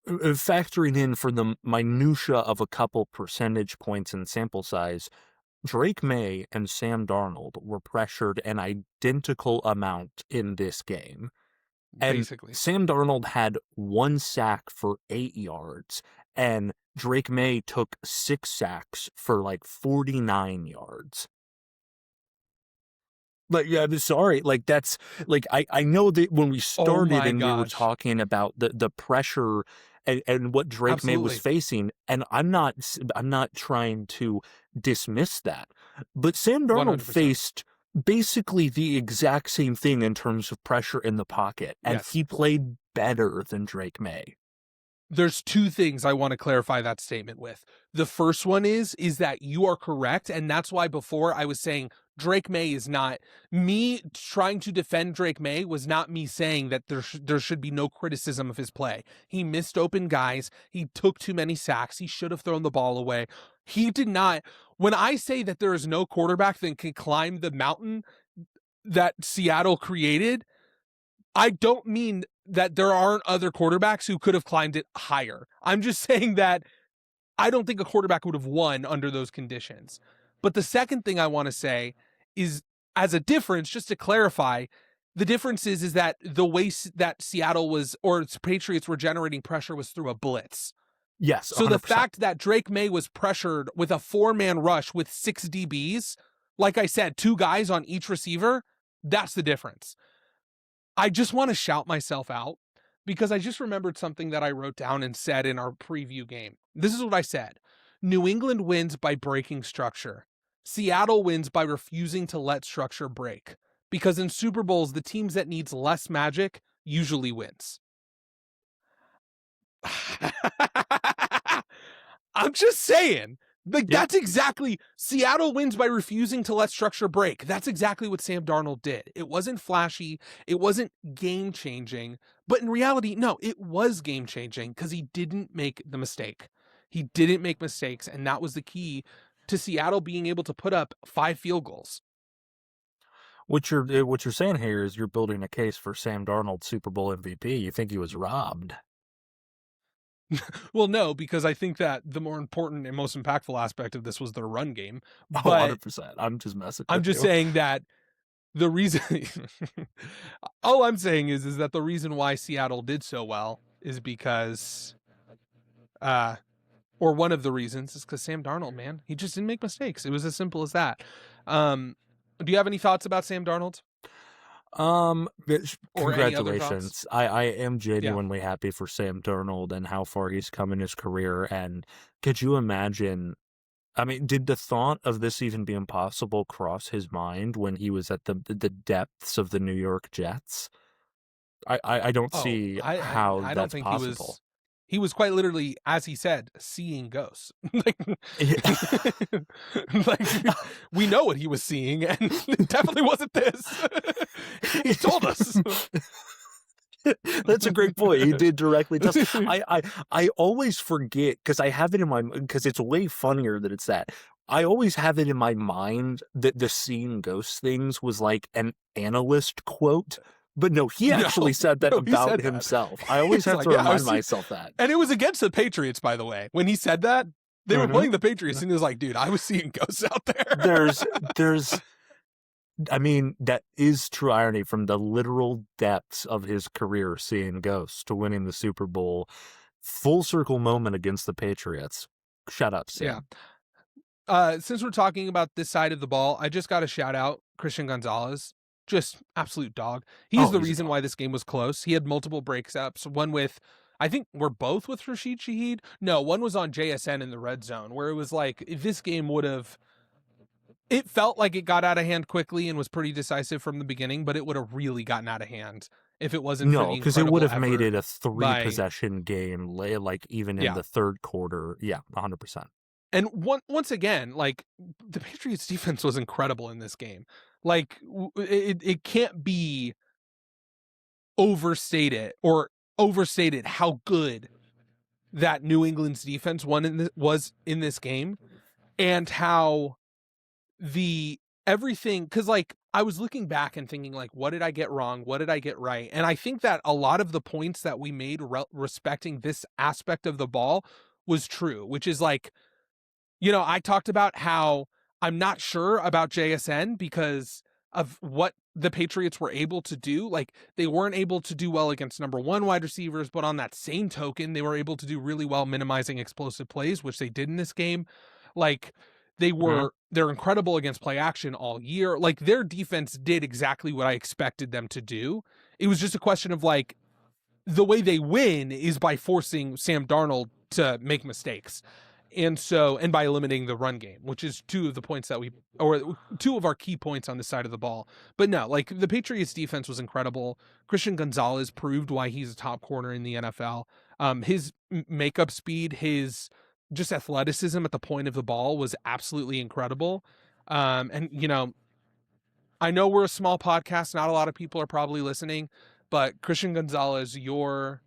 Factoring in for the minutia of a couple percentage points in sample size, Drake Maye and Sam Darnold were pressured an identical amount in this game. And Basically. Sam Darnold had 1 sack for 8 yards, and Drake Maye took 6 sacks for 49 yards. Sorry, that's I know that when we started and we were talking about the pressure and what Drake Maye was facing, and I'm not trying to dismiss that, but Sam Darnold 100%. Faced basically the exact same thing in terms of pressure in the pocket, and he played better than Drake Maye. There's 2 things I want to clarify that statement with. The first one is that you are correct, and that's why before I was saying Drake Maye is not me trying to defend Drake Maye was not me saying that there should be no criticism of his play. He missed open guys. He took too many sacks. He should have thrown the ball away. He did not. When I say that there is no quarterback that can climb the mountain that Seattle created, I don't mean that there aren't other quarterbacks who could have climbed it higher. I'm just saying that I don't think a quarterback would have won under those conditions. But the second thing I want to say is, as a difference, just to clarify, the difference is that the way that Seattle was, or its Patriots were generating pressure was through a blitz. Yes, 100%. So the fact that Drake Maye was pressured with a 4-man rush with 6 DBs, like I said, 2 guys on each receiver, that's the difference. I just want to shout myself out because I just remembered something that I wrote down and said in our preview game. This is what I said. New England wins by breaking structure. Seattle wins by refusing to let structure break. Because in Super Bowls, the teams that needs less magic usually wins. I'm just saying. That's exactly, Seattle wins by refusing to let structure break. That's exactly what Sam Darnold did. It wasn't flashy. It wasn't game-changing. But in reality, no, it was game-changing because he didn't make the mistake. He didn't make mistakes, and that was the key to Seattle being able to put up 5 field goals. What you're saying here is you're building a case for Sam Darnold Super Bowl MVP. You think he was robbed? Well, no, because I think that the more important and most impactful aspect of this was their run game. But 100%. I'm just messing. I'm just saying that the reason, all I'm saying is that the reason why Seattle did so well is because, or one of the reasons is because Sam Darnold, man, he just didn't make mistakes. It was as simple as that. Do you have any thoughts about Sam Darnold? Congratulations. I am genuinely happy for Sam Darnold and how far he's come in his career. And could you imagine, I mean, did the thought of this even be impossible cross his mind when he was at the depths of the New York Jets? I don't see how I that's don't think possible. He was quite literally, as he said, seeing ghosts. We know what he was seeing, and it definitely wasn't this. He told us. That's a great point. He did directly tell us. I always forget because I have it in my, because it's way funnier that it's that. I always have it in my mind that the seeing ghosts things was like an analyst quote. But no, he actually said that about himself. I always have to remind myself that. And it was against the Patriots, by the way. When he said that, they were playing the Patriots, and he was like, dude, I was seeing ghosts out there. There's I mean, that is true irony from the literal depths of his career, seeing ghosts to winning the Super Bowl. Full circle moment against the Patriots. Shout out, Yeah. Sam. Since we're talking about this side of the ball, I just got to shout out Christian Gonzalez. Just absolute dog. He's the He's a reason dog. why this game was close. He had multiple breaks-ups. One with, I think we're both with Rashid Shaheed. No, one was on JSN in the red zone, where it was like, if this game would have, it felt like it got out of hand quickly and was pretty decisive from the beginning, but it would have really gotten out of hand if it wasn't for No, the because it would incredible have made effort it a 3 by, possession game, like even in yeah. the third quarter. Yeah, 100%. And once again, like, the Patriots defense was incredible in this game. Like, it can't be overstated how good that New England's defense was in this game, and how everything, because like I was looking back and thinking, like, what did I get wrong? What did I get right? And I think that a lot of the points that we made respecting this aspect of the ball was true, which is like, I talked about how I'm not sure about JSN because of what the Patriots were able to do. Like, they weren't able to do well against number one wide receivers, but on that same token, they were able to do really well minimizing explosive plays, which they did in this game. Like, they're incredible against play action all year. Like, their defense did exactly what I expected them to do. It was just a question of, like, the way they win is by forcing Sam Darnold to make mistakes. And by eliminating the run game, which is two of our key points on this side of the ball. But no, like, the Patriots defense was incredible. Christian Gonzalez proved why he's a top corner in the NFL. His makeup speed, his just athleticism at the point of the ball was absolutely incredible. And I know we're a small podcast. Not a lot of people are probably listening, but Christian Gonzalez, your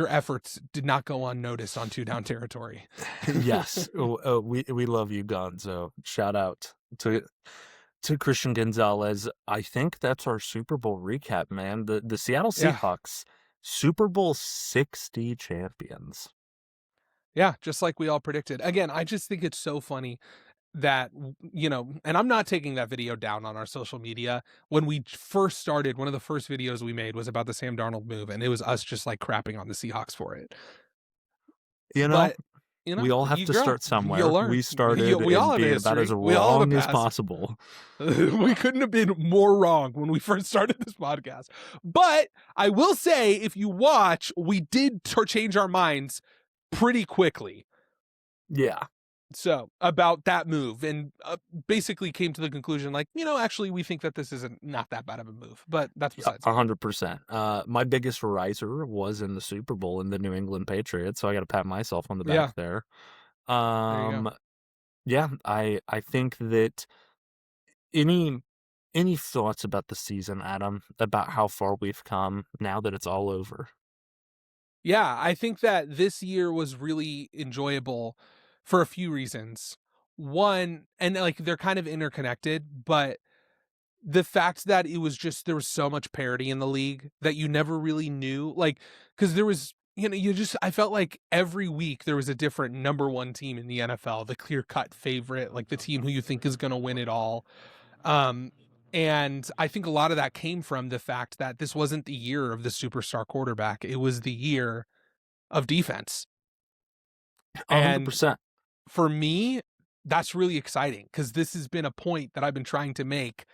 efforts did not go unnoticed on 2-down territory. Yes, we love you, Gonzo. Shout out to Christian Gonzalez. I think that's our Super Bowl recap, man. The Seattle Seahawks, Super Bowl 60 champions. Yeah, just like we all predicted. Again, I just think it's so funny that, and I'm not taking that video down on our social media. When we first started, one of the first videos we made was about the Sam Darnold move, and it was us just like crapping on the Seahawks for it. But, we all have to start somewhere. You learn. We started we all have being about as wrong as possible. We couldn't have been more wrong when we first started this podcast. But I will say, if you watch, we did change our minds pretty quickly. Yeah. So about that move, and basically came to the conclusion, like, actually we think that this is not that bad of a move, but that's besides. 100%. My biggest riser was in the Super Bowl in the New England Patriots, so I got to pat myself on the back there. There you go. Yeah, I think that any thoughts about the season, Adam, about how far we've come now that it's all over? Yeah, I think that this year was really enjoyable for a few reasons. One, and like they're kind of interconnected, but the fact that it was just, there was so much parity in the league that you never really knew, like, because there was, I felt like every week there was a different number one team in the NFL, the clear cut favorite, like the team who you think is going to win it all. And I think a lot of that came from the fact that this wasn't the year of the superstar quarterback. It was the year of defense. 100%. And for me, that's really exciting, because this has been a point that I've been trying to make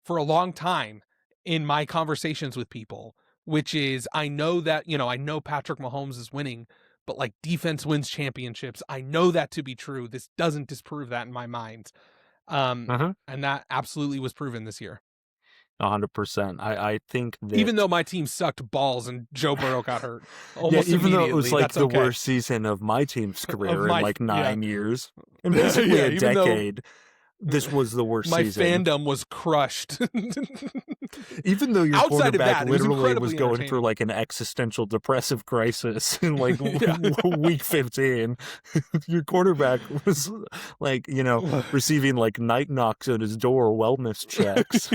for a long time in my conversations with people, which is, I know that, I know Patrick Mahomes is winning, but like, defense wins championships. I know that to be true. This doesn't disprove that in my mind. And that absolutely was proven this year. 100%. I think that even though my team sucked balls and Joe Burrow got hurt, even though it was like the worst season of my team's career in like 9 years, and basically a decade, this was the worst season. My fandom was crushed. Even though your quarterback literally was going through like an existential depressive crisis in like week 15, your quarterback was like, receiving like night knocks at his door, wellness checks.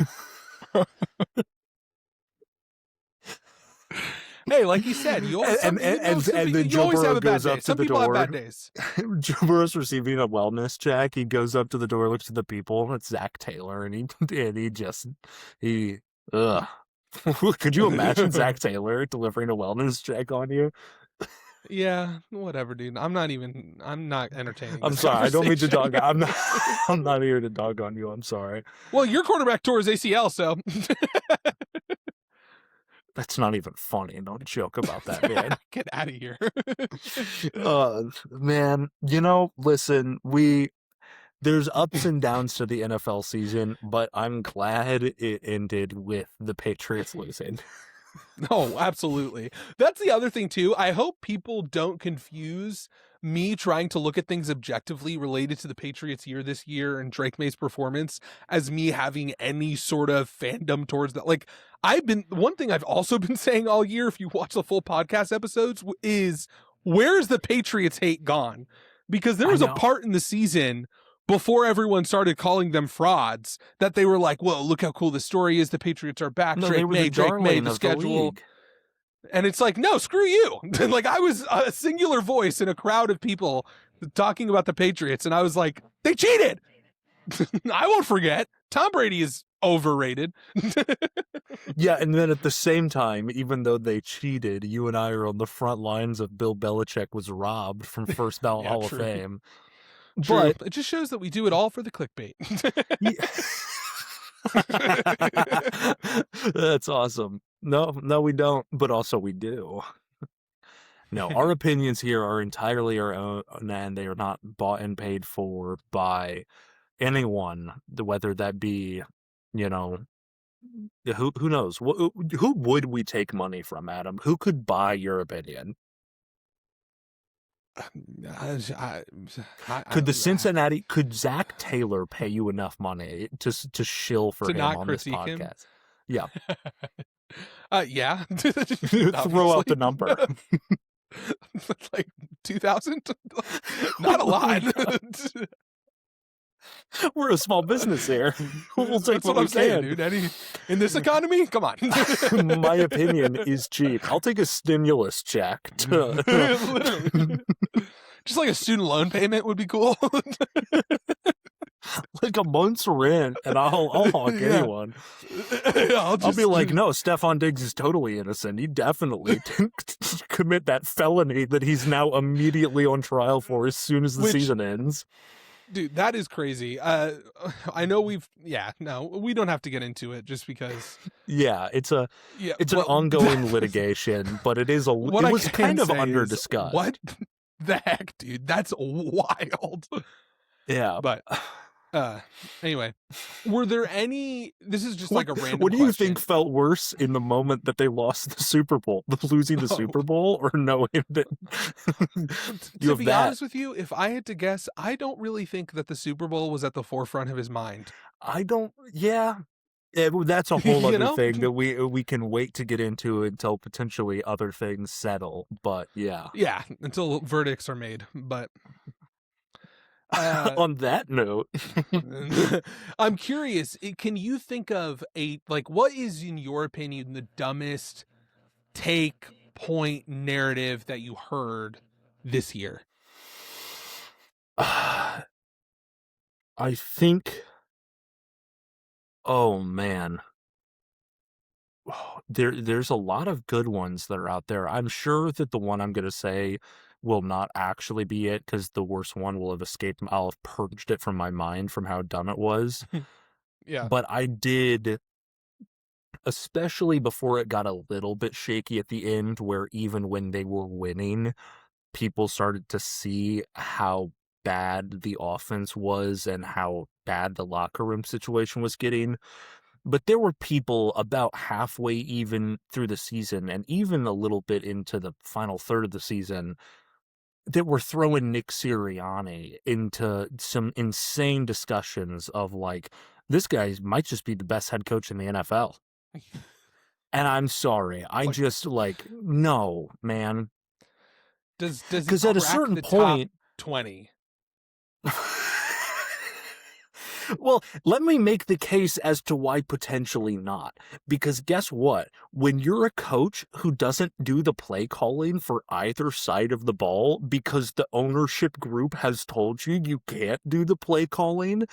Hey, like you said, you always and then Joe always Burrow have a bad goes day. up to Some the people have door. bad days. Joe Burrow's receiving a wellness check. He goes up to the door, looks at the people. It's Zach Taylor, and he ugh. Could you imagine Zach Taylor delivering a wellness check on you? Yeah, whatever, dude. I'm not entertaining. I'm This sorry. I don't mean to conversation. dog. I'm not here to dog on you. I'm sorry. Well, your quarterback tore his ACL, so That's not even funny. Don't joke about that, man. get out of here. Man, listen, there's ups and downs to the NFL season, but I'm glad it ended with the Patriots losing. Oh, absolutely. That's the other thing too. I hope people don't confuse me trying to look at things objectively related to the Patriots year this year and Drake Maye's performance as me having any sort of fandom towards that. Like, one thing I've also been saying all year, if you watch the full podcast episodes, is where's the Patriots hate gone? Because there was a part in the season before everyone started calling them frauds that they were like, whoa, look how cool the story is. The Patriots are back. No, Drake Maye, the schedule. And it's like, no, screw you. Like, I was a singular voice in a crowd of people talking about the Patriots. And I was like, they cheated. I won't forget. Tom Brady is overrated. Yeah, and then at the same time, even though they cheated, you and I are on the front lines of Bill Belichick was robbed from first ballot Hall of Fame. True. But it just shows that we do it all for the clickbait. That's awesome. No, we don't, but also we do. No, our opinions here are entirely our own, and they are not bought and paid for by anyone, whether that be, who knows? Who would we take money from, Adam? Who could buy your opinion? Could Zach Taylor pay you enough money to shill for him on this podcast? Yeah. Yeah. Throw out the number. Like 2,000? Not a lot. We're a small business here. We'll take what I'm we saying, can. dude. In this economy, come on. My opinion is cheap. I'll take a stimulus check. Literally. Just like a student loan payment would be cool. Like a month's rent, and I'll honk anyone. I'll be like, no, Stephon Diggs is totally innocent. He definitely didn't commit that felony that he's now immediately on trial for as soon as the season ends. Dude, that is crazy. I know we don't have to get into it just because. Yeah, it's an ongoing litigation, but it was kind of under discussed. What the heck, dude? That's wild. Yeah, but anyway, were there any? This is just like a random. What do you think felt worse in the moment that they lost the Super Bowl, losing the Super Bowl, or knowing that? To be honest with you, if I had to guess, I don't really think that the Super Bowl was at the forefront of his mind. I don't. Yeah. That's a whole other thing that we can wait to get into until potentially other things settle. But yeah, until verdicts are made. But on that note, I'm curious. Can you think of what is, in your opinion, the dumbest point narrative that you heard this year? I think. Oh man, there's a lot of good ones that are out there. I'm sure that the one I'm going to say will not actually be it, because the worst one will have escaped. I'll have purged it from my mind from how dumb it was. Yeah. But I did, especially before it got a little bit shaky at the end, where even when they were winning, people started to see how bad the offense was and how bad the locker room situation was getting. But there were people about halfway even through the season, and even a little bit into the final third of the season, that were throwing Nick Sirianni into some insane discussions of like, this guy might just be the best head coach in the NFL. And I'm sorry, just no, man. Because at a certain point, 20. Well, let me make the case as to why potentially not. Because guess what? When you're a coach who doesn't do the play calling for either side of the ball because the ownership group has told you you can't do the play calling,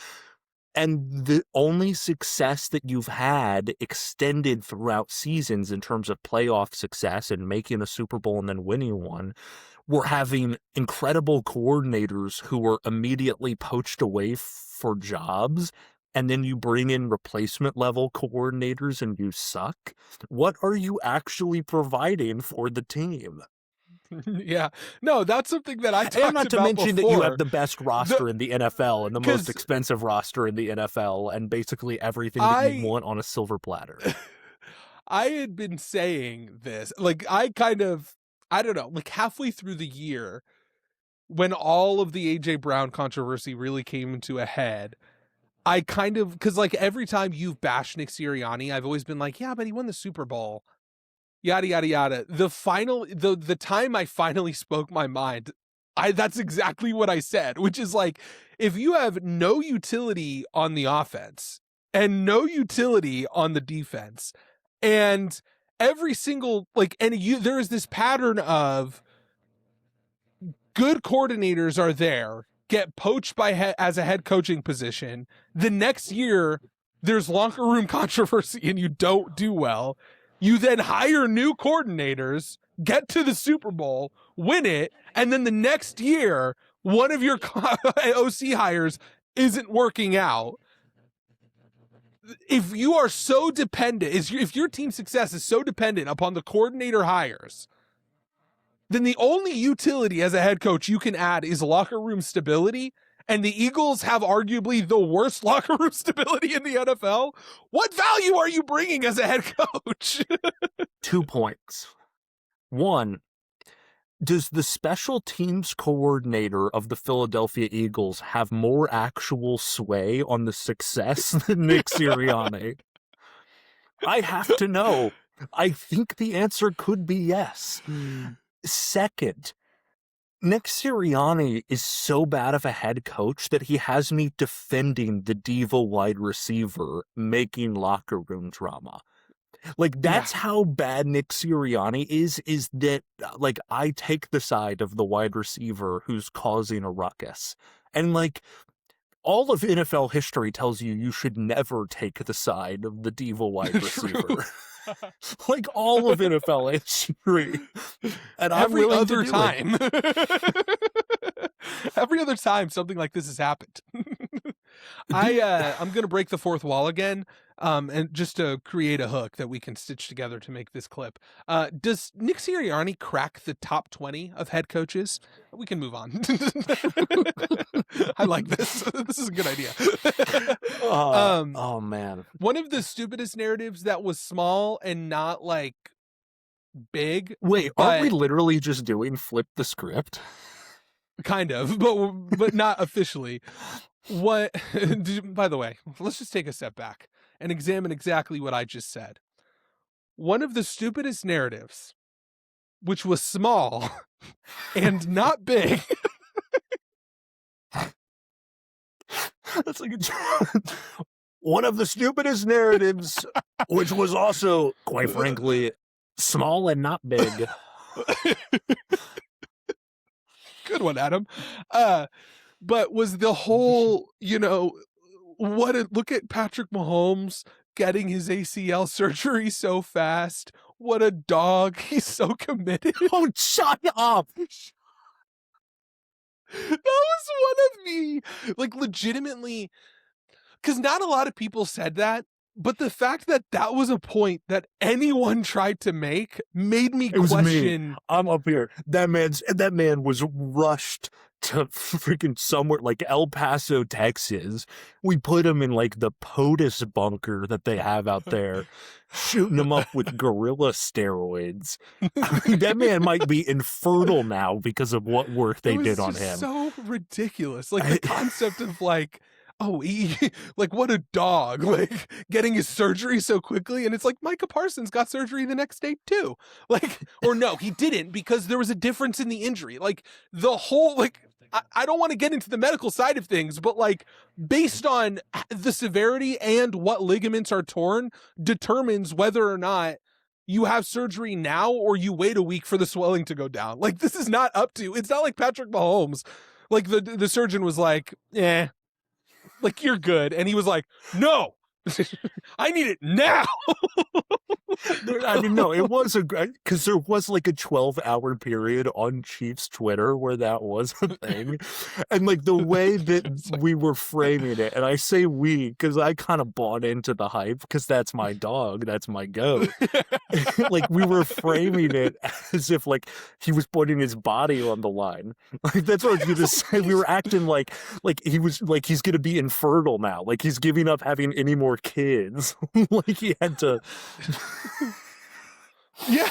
and the only success that you've had extended throughout seasons in terms of playoff success and making a Super Bowl and then winning one, we're having incredible coordinators who were immediately poached away for jobs, and then you bring in replacement level coordinators and you suck. What are you actually providing for the team? Yeah. No, that's something that I talked And not to about mention before. that you have the best roster in the NFL and the most 'cause expensive roster in the NFL and basically everything that you want on a silver platter. I had been saying this, like, I don't know, like halfway through the year when all of the AJ Brown controversy really came to a head, I kind of, because like every time you've bashed Nick Sirianni, I've always been like, yeah, but he won the Super Bowl. Yada yada yada. The time I finally spoke my mind, that's exactly what I said, which is like, if you have no utility on the offense and no utility on the defense, and every single there is this pattern of good coordinators are there, get poached as a head coaching position. The next year, there's locker room controversy and you don't do well. You then hire new coordinators, get to the Super Bowl, win it, and then the next year, one of your OC hires isn't working out. If you are so dependent, if your team's success is so dependent upon the coordinator hires, then the only utility as a head coach you can add is locker room stability, and the Eagles have arguably the worst locker room stability in the NFL. What value are you bringing as a head coach? 2 points. One, does the special teams coordinator of the Philadelphia Eagles have more actual sway on the success than Nick Sirianni? I have to know. I think the answer could be yes. Second, Nick Sirianni is so bad of a head coach that he has me defending the diva wide receiver making locker room drama. Like, that's how bad Nick Sirianni is that, like, I take the side of the wide receiver who's causing a ruckus. And, like, all of NFL history tells you should never take the side of the diva wide receiver. Like, all of NFL history. And every other time. Every other time something like this has happened. I'm going to break the fourth wall again, and just to create a hook that we can stitch together to make this clip. Does Nick Sirianni crack the top 20 of head coaches? We can move on. I like this. This is a good idea. Oh, man. One of the stupidest narratives that was small and not, like, big. Wait, aren't we literally just doing flip the script? Kind of, but not officially. What? By the way, let's just take a step back and examine exactly what I just said. One of the stupidest narratives, which was small and not big. That's like one of the stupidest narratives, which was also, quite frankly, small and not big. Good one, Adam. But was the whole, look at Patrick Mahomes getting his ACL surgery so fast. What a dog. He's so committed. Oh, shut up. That was one of the, like, legitimately, because not a lot of people said that, but the fact that that was a point that anyone tried to make made me question. I'm up here. That man was rushed to freaking somewhere like El Paso, Texas. We put him in like the POTUS bunker that they have out there, shooting him up with gorilla steroids. I mean, that man might be infertile now because of what work they did on him. So ridiculous. Like, the concept of like, oh, like, what a dog, like, getting his surgery so quickly. And it's like, Micah Parsons got surgery the next day too. Like, or no, he didn't, because there was a difference in the injury. Like, the whole, like, I don't want to get into the medical side of things, but like based on the severity and what ligaments are torn determines whether or not you have surgery now or you wait a week for the swelling to go down. Like this is not up to, it's not like Patrick Mahomes. Like the surgeon was like, like you're good. And he was like, no, I need it now. I mean, no, it was because there was like a 12-hour period on Chiefs Twitter where that was a thing. And like the way that we were framing it, and I say we because I kind of bought into the hype because that's my dog, that's my goat. Like we were framing it as if like he was putting his body on the line. Like that's what I was going to say. We were acting like he was like he's going to be infertile now. Like he's giving up having any more kids. Like he had to. Yeah,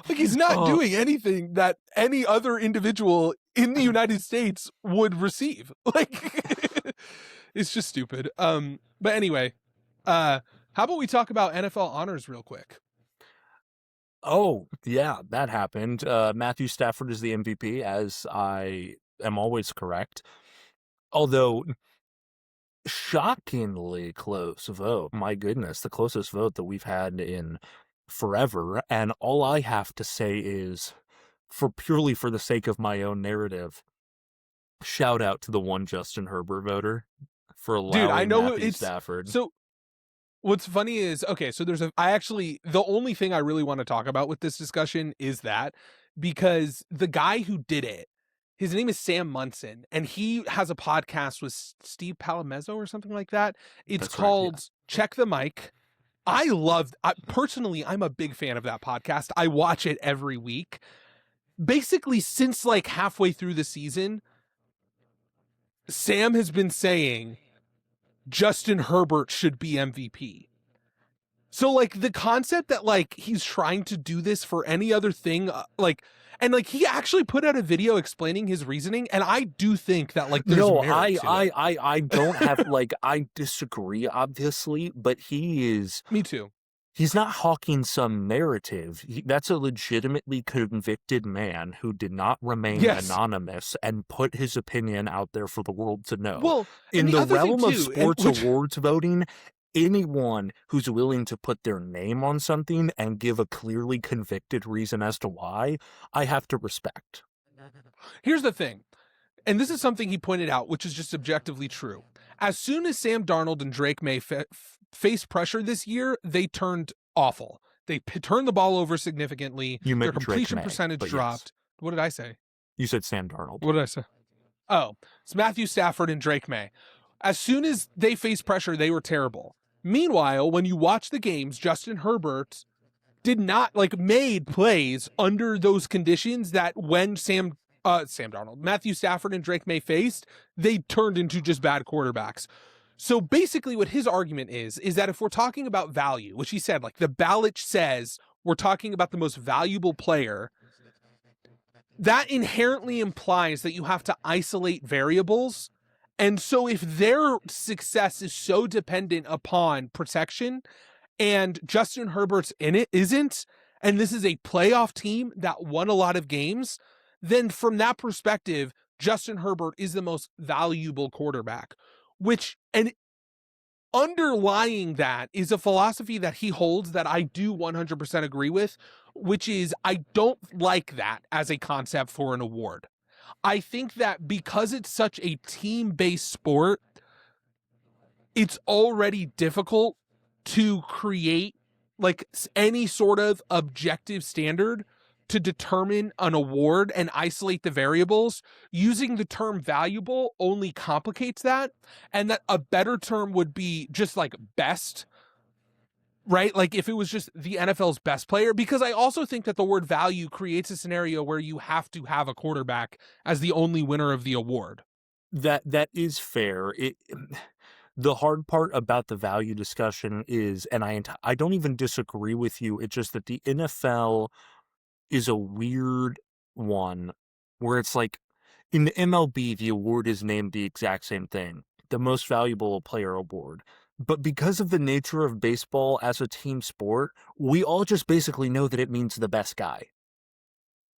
like he's not doing anything that any other individual in the United States would receive. Like it's just stupid. But anyway, how about we talk about NFL honors real quick? Oh, yeah, that happened. Matthew Stafford is the MVP, as I am always correct. Although shockingly close vote. My goodness, the closest vote that we've had in forever. And all I have to say is, purely for the sake of my own narrative, shout out to the one Justin Herbert voter for allowing I know Matthew it's Stafford. So what's funny is, okay, so the only thing I really want to talk about with this discussion is that because the guy who did it, his name is Sam Munson, and he has a podcast with Steve Palamezzo or something like that. It's called Check the Mic. Personally, I'm a big fan of that podcast. I watch it every week. Basically, since like halfway through the season, Sam has been saying Justin Herbert should be MVP. So like the concept that like he's trying to do this for any other thing, and like he actually put out a video explaining his reasoning, and I do think that like there's merit to it. I don't have like I disagree obviously, but he is. Me too. He's not hawking some narrative. That's a legitimately convicted man who did not remain anonymous and put his opinion out there for the world to know. Well, in the realm of sports awards voting, anyone who's willing to put their name on something and give a clearly convicted reason as to why, I have to respect. Here's the thing, and this is something he pointed out, which is just objectively true. As soon as Sam Darnold and Drake Maye faced pressure this year, they turned awful. They turned the ball over significantly. Their completion percentage dropped. Yes. What did I say? You said Sam Darnold. What did I say? Oh, it's Matthew Stafford and Drake Maye. As soon as they faced pressure, they were terrible. Meanwhile, when you watch the games, Justin Herbert did not made plays under those conditions that when Sam Darnold, Matthew Stafford and Drake Maye faced, they turned into just bad quarterbacks. So basically what his argument is that if we're talking about value, which he said, like the ballot says we're talking about the most valuable player, that inherently implies that you have to isolate variables. And so if their success is so dependent upon protection and Justin Herbert's in it isn't, and this is a playoff team that won a lot of games, then from that perspective, Justin Herbert is the most valuable quarterback, and underlying that is a philosophy that he holds that I do 100% agree with, which is I don't like that as a concept for an award. I think that because it's such a team-based sport, it's already difficult to create like any sort of objective standard to determine an award and isolate the variables. Using the term valuable only complicates that, and that a better term would be just like best, right? Like if it was just the NFL's best player, because I also think that the word value creates a scenario where you have to have a quarterback as the only winner of the award. That is fair. The hard part about the value discussion is, and I don't even disagree with you, it's just that the NFL is a weird one where it's like in the MLB, the award is named the exact same thing, the most valuable player award. But because of the nature of baseball as a team sport, we all just basically know that it means the best guy.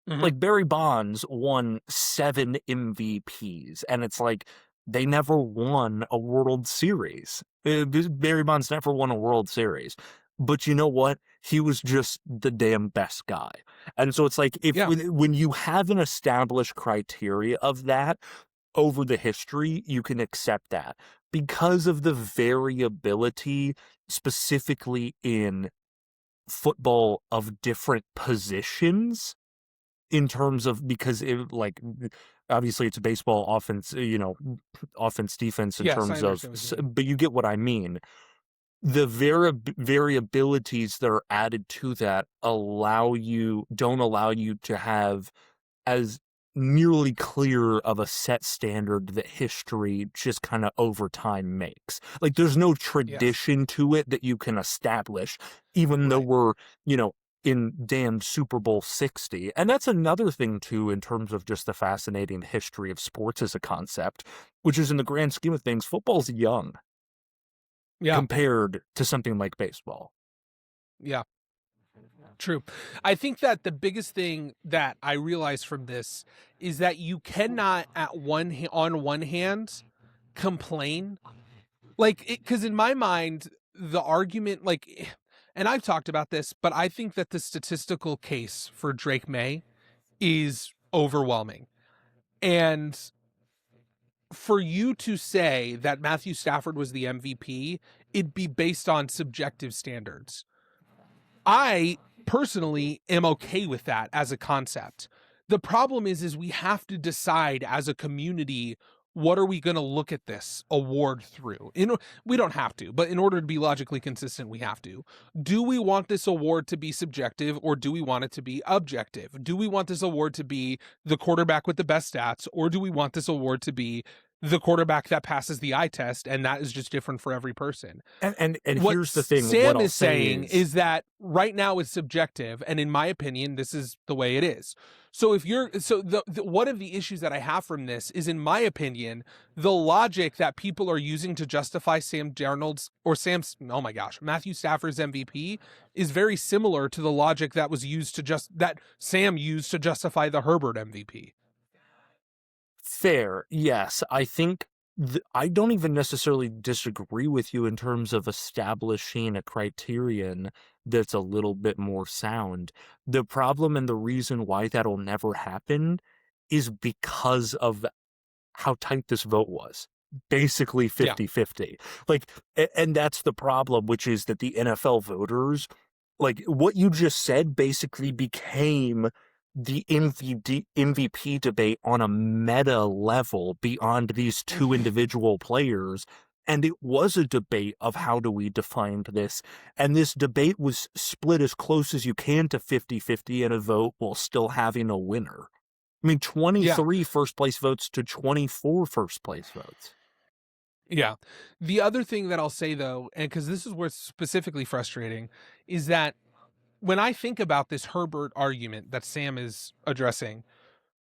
Mhm. Like Barry Bonds won 7 MVPs, and it's like they never won a World Series. Barry Bonds never won a World Series. But you know what? He was just the damn best guy. And so it's like if Yeah. when you have an established criteria of that over the history, you can accept that. Because of the variability specifically in football of different positions in terms of because it like obviously it's a baseball offense, offense defense in Yes, I terms of understand what you mean. but you get what I mean. The variabilities that are added to that don't allow you to have as nearly clear of a set standard that history just kind of over time makes. Like there's no Yes. tradition to it that you can establish, even though Right. we're, in damn Super Bowl 60. And that's another thing too, in terms of just the fascinating history of sports as a concept, which is in the grand scheme of things, football's young Yeah. compared to something like baseball. Yeah. True. I think that the biggest thing that I realized from this is that you cannot on one hand complain like because in my mind the argument and I've talked about this, but I think that the statistical case for Drake Maye is overwhelming. And for you to say that Matthew Stafford was the MVP, it'd be based on subjective standards. I personally am okay with that as a concept. The problem is we have to decide as a community, what are we going to look at this award through? We don't have to, but in order to be logically consistent, we have to. Do we want this award to be subjective or do we want it to be objective? Do we want this award to be the quarterback with the best stats or do we want this award to be the quarterback that passes the eye test and that is just different for every person? And What here's the thing, what Sam I'll is say saying is that right now it's subjective, and in my opinion, this is the way it is. So if you're the one of the issues that I have from this is, in my opinion, the logic that people are using to justify Matthew Stafford's MVP is very similar to the logic that was used that Sam used to justify the Herbert MVP. Fair, yes. I think I don't even necessarily disagree with you in terms of establishing a criterion that's a little bit more sound. The problem and the reason why that'll never happen is because of how tight this vote was. Basically Yeah. 50-50. Like, and that's the problem, which is that the NFL voters, like what you just said basically became the MVP debate on a meta level beyond these two individual players. And it was a debate of how do we define this. And this debate was split as close as you can to 50-50 in a vote while still having a winner. I mean, 23 first place votes to 24 first place votes. Yeah. The other thing that I'll say though, and because this is where it's specifically frustrating, is that when I think about this Herbert argument that Sam is addressing,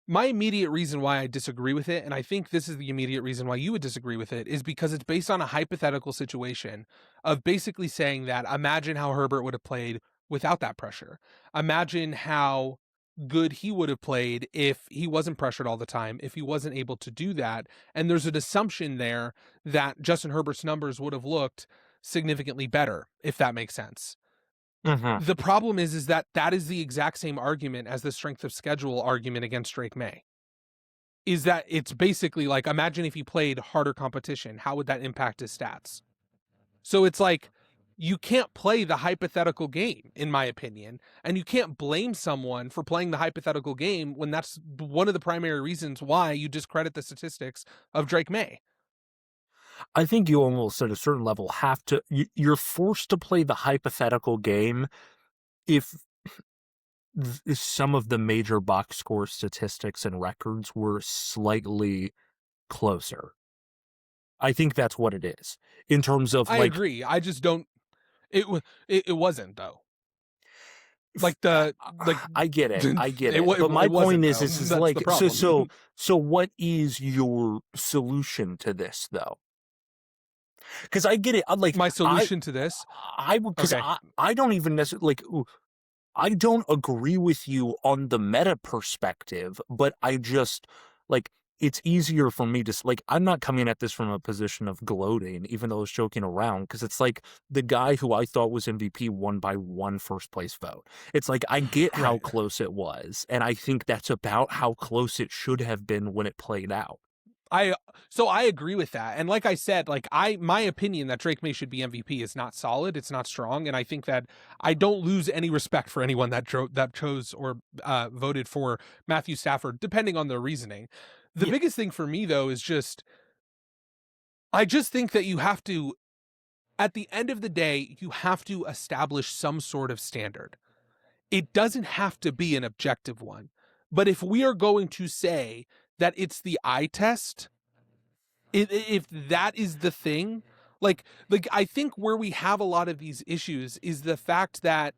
my immediate reason why I disagree with it, and I think this is the immediate reason why you would disagree with it, is because it's based on a hypothetical situation of basically saying that imagine how Herbert would have played without that pressure. Imagine how good he would have played if he wasn't pressured all the time, if he wasn't able to do that. And there's an assumption there that Justin Herbert's numbers would have looked significantly better, if that makes sense. Mm-hmm. The problem is that is the exact same argument as the strength of schedule argument against Drake Maye. Is that it's basically like, imagine if he played harder competition, how would that impact his stats? So it's like, you can't play the hypothetical game, in my opinion, and you can't blame someone for playing the hypothetical game when that's one of the primary reasons why you discredit the statistics of Drake Maye. I think you almost at a certain level have to, you're forced to play the hypothetical game if some of the major box score statistics and records were slightly closer. I think that's what it is in terms of I like. agree. I just don't. It wasn't though. Like I get it. I get it. But My point is, this is that's like, the problem. so what is your solution to this though? Because I get it. Like My solution to this, because okay. I don't even necessarily like. I don't agree with you on the meta perspective, but I just like it's easier for me to like I'm not coming at this from a position of gloating, even though I was joking around, because it's like the guy who I thought was MVP won by one first place vote. It's like I get how Right. close it was, and I think that's about how close it should have been when it played out. So I agree with that. And like I said, like my opinion that Drake Maye should be MVP is not solid, it's not strong, and I think that I don't lose any respect for anyone that chose or voted for Matthew Stafford depending on their reasoning. The Yeah. biggest thing for me though is I just think that you have to, at the end of the day, you have to establish some sort of standard. It doesn't have to be an objective one. But if we are going to say that it's the eye test, if that is the thing, like I think where we have a lot of these issues is the fact that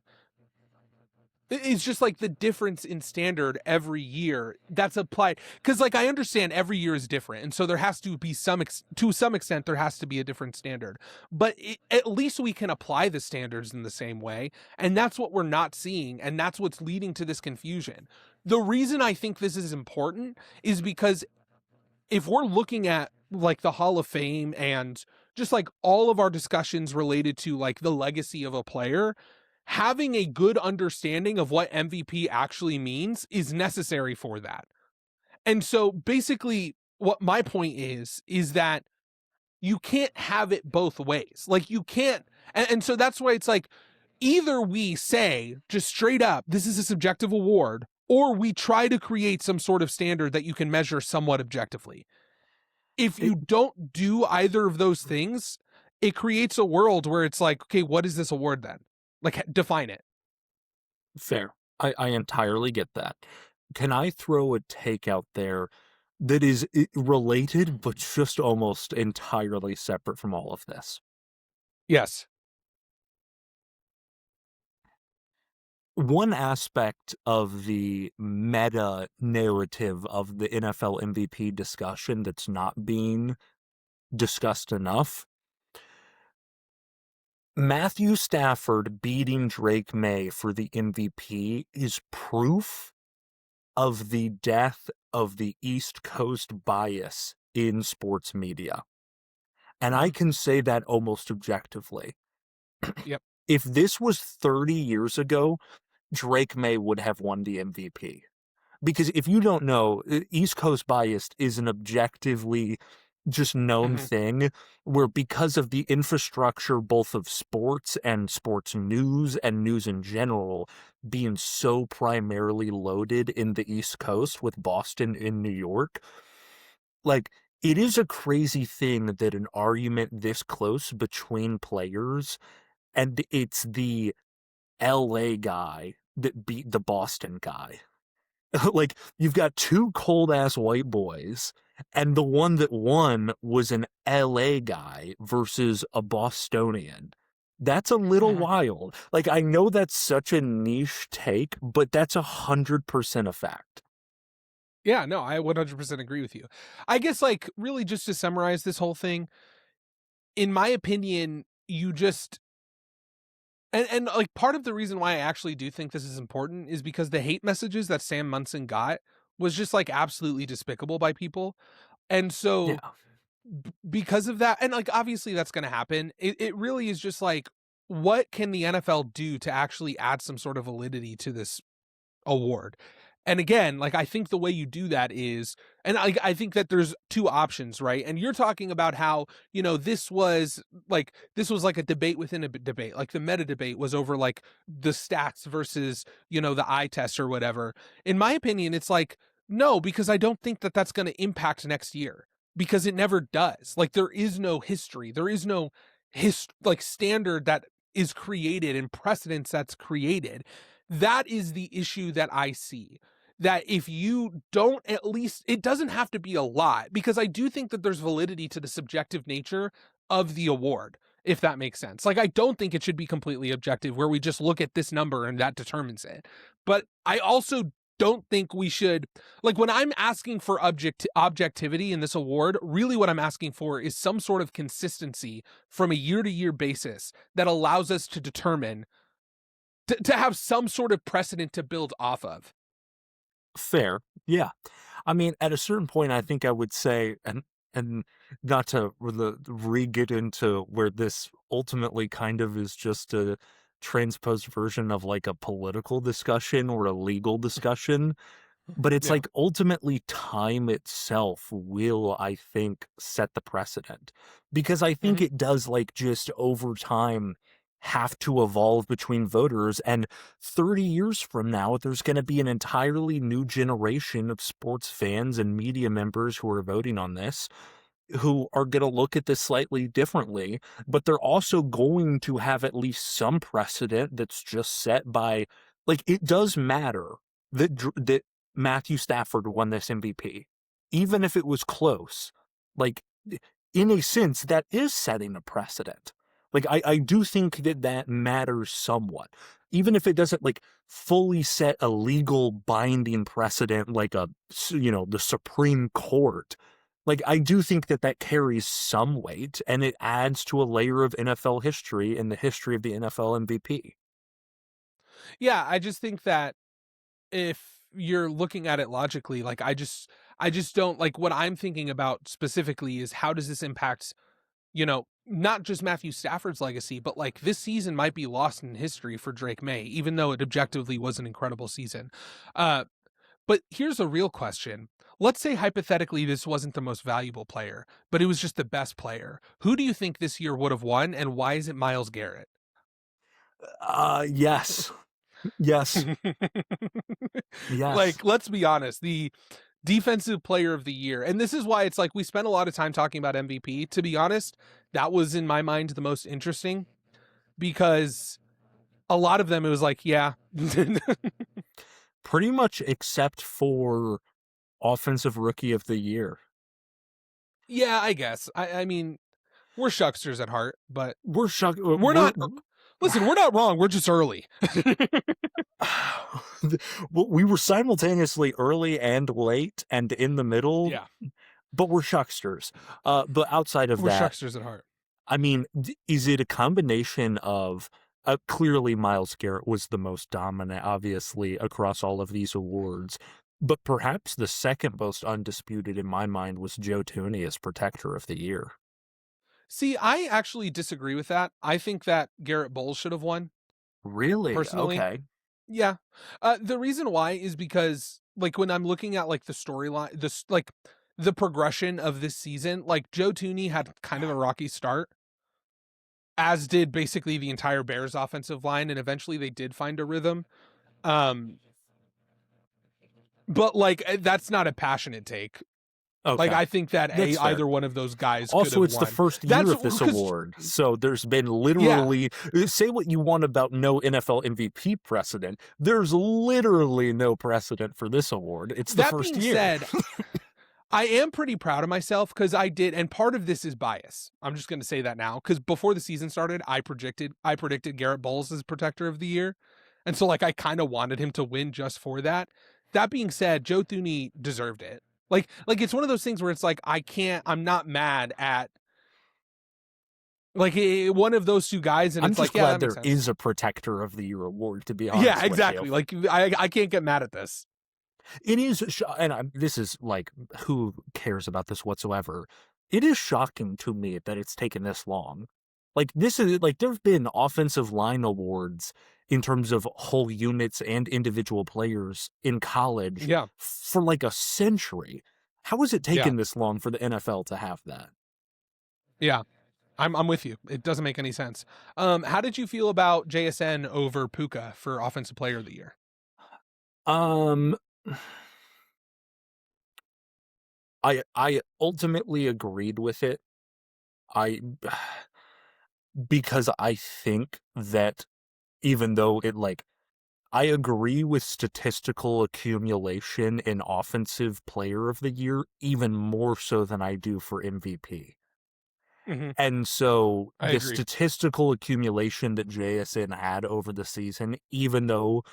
it's just like the difference in standard every year that's applied. Because like I understand every year is different, and so there has to be to some extent there has to be a different standard. But at least we can apply the standards in the same way, and that's what we're not seeing, and that's what's leading to this confusion. The reason I think this is important is because if we're looking at like the Hall of Fame and just like all of our discussions related to like the legacy of a player, having a good understanding of what MVP actually means is necessary for that. And so basically what my point is that you can't have it both ways. Like you can't, and so that's why it's like either we say just straight up, this is a subjective award, or we try to create some sort of standard that you can measure somewhat objectively. If you don't do either of those things, it creates a world where it's like, okay, what is this award then? Like, define it. Fair. I entirely get that. Can I throw a take out there that is related, but just almost entirely separate from all of this? Yes. One aspect of the meta narrative of the NFL MVP discussion that's not being discussed enough, Matthew Stafford beating Drake Maye for the MVP is proof of the death of the East Coast bias in sports media. And I can say that almost objectively. Yep. If this was 30 years ago, Drake Maye would have won the MVP. Because if you don't know, East Coast bias is an objectively just known thing where because of the infrastructure both of sports and sports news and news in general being so primarily loaded in the East Coast with Boston and New York, like it is a crazy thing that an argument this close between players and it's the LA guy that beat the Boston guy. Like, you've got two cold-ass white boys, and the one that won was an LA guy versus a Bostonian. That's a little wild. Like, I know that's such a niche take, but that's 100% a fact. Yeah, no, I 100% agree with you. I guess, like, really just to summarize this whole thing, in my opinion, you just... And like part of the reason why I actually do think this is important is because the hate messages that Sam Munson got was just like absolutely despicable by people. And so Yeah. because of that, and like obviously that's going to happen, it really is just like, what can the NFL do to actually add some sort of validity to this award? And again, like I think the way you do that is, and I think that there's two options, right? And you're talking about how, you know, this was like a debate within a debate. Like the meta debate was over like the stats versus, you know, the eye test or whatever. In my opinion, it's like, no, because I don't think that that's going to impact next year, because it never does. Like there is no history. There is no like standard that is created and precedence that's created. That is the issue that I see. That if you don't, at least, it doesn't have to be a lot, because I do think that there's validity to the subjective nature of the award, if that makes sense. Like, I don't think it should be completely objective where we just look at this number and that determines it. But I also don't think we should, like when I'm asking for objectivity in this award, really what I'm asking for is some sort of consistency from a year-to-year basis that allows us to determine to have some sort of precedent to build off of. Fair. Yeah. I mean, at a certain point, I think I would say, and not to get into where this ultimately kind of is just a transposed version of like a political discussion or a legal discussion, but it's Yeah. like ultimately time itself will, I think, set the precedent. Because I think it does like just over time have to evolve between voters. And 30 years from now, there's going to be an entirely new generation of sports fans and media members who are voting on this, who are going to look at this slightly differently, but they're also going to have at least some precedent that's just set by, like, it does matter that Matthew Stafford won this MVP, even if it was close. Like, in a sense, that is setting a precedent. Like, I do think that matters somewhat, even if it doesn't like fully set a legal binding precedent, like the Supreme Court. Like, I do think that carries some weight, and it adds to a layer of NFL history in the history of the NFL MVP. Yeah, I just think that if you're looking at it logically, like I just don't like what I'm thinking about specifically is how does this impact, not just Matthew Stafford's legacy, but like this season might be lost in history for Drake Maye, even though it objectively was an incredible season. But here's a real question. Let's say hypothetically this wasn't the most valuable player, but it was just the best player. Who do you think this year would have won, and why is it Myles Garrett? Yes. Yes. Yes. Like, let's be honest, the defensive player of the year, and this is why it's like we spent a lot of time talking about MVP. To be honest, that was in my mind the most interesting because a lot of them it was like, yeah. Pretty much except for Offensive Rookie of the Year. Yeah, I guess. I mean, we're shucksters at heart, but We're shocked. we're not. Listen, we're not wrong. We're just early. We were simultaneously early and late and in the middle. Yeah, But we're shucksters. But outside of we're that, shucksters at heart. I mean, is it a combination of clearly Myles Garrett was the most dominant, obviously, across all of these awards, but perhaps the second most undisputed in my mind was Joe Thuney as Protector of the Year. See, I actually disagree with that. I think that Garrett Bowles should have won. Really? Personally. Okay. Yeah. The reason why is because, like, when I'm looking at, like, the storyline, the progression of this season, like, Joe Thuney had kind of a rocky start, as did basically the entire Bears offensive line, and eventually they did find a rhythm. But, like, that's not a passionate take. Okay. Like, I think that either one of those guys could have won. It's the first year of this award, so there's been literally, say what you want about no NFL MVP precedent, there's literally no precedent for this award. It's the first year. That being said, I am pretty proud of myself because I did, and part of this is bias. I'm just going to say that now because before the season started, I predicted Garrett Bowles as Protector of the Year, and so like I kind of wanted him to win just for that. That being said, Joe Thuney deserved it. Like it's one of those things where it's like I'm not mad at like one of those two guys, and I'm it's just like, glad there is a Protector of the Year award, to be honest. Yeah, exactly. Like I can't get mad at this. It is, and this is like, who cares about this whatsoever? It is shocking to me that it's taken this long. Like, this is like, there have been offensive line awards in terms of whole units and individual players in college for like a century. How has it taken this long for the NFL to have that? Yeah, I'm with you. It doesn't make any sense. How did you feel about JSN over Puka for Offensive Player of the Year? I ultimately agreed with it. Because I think that even though I agree with statistical accumulation in Offensive Player of the Year even more so than I do for MVP. Mm-hmm. And so I the agree. statistical accumulation that JSN had over the season, even though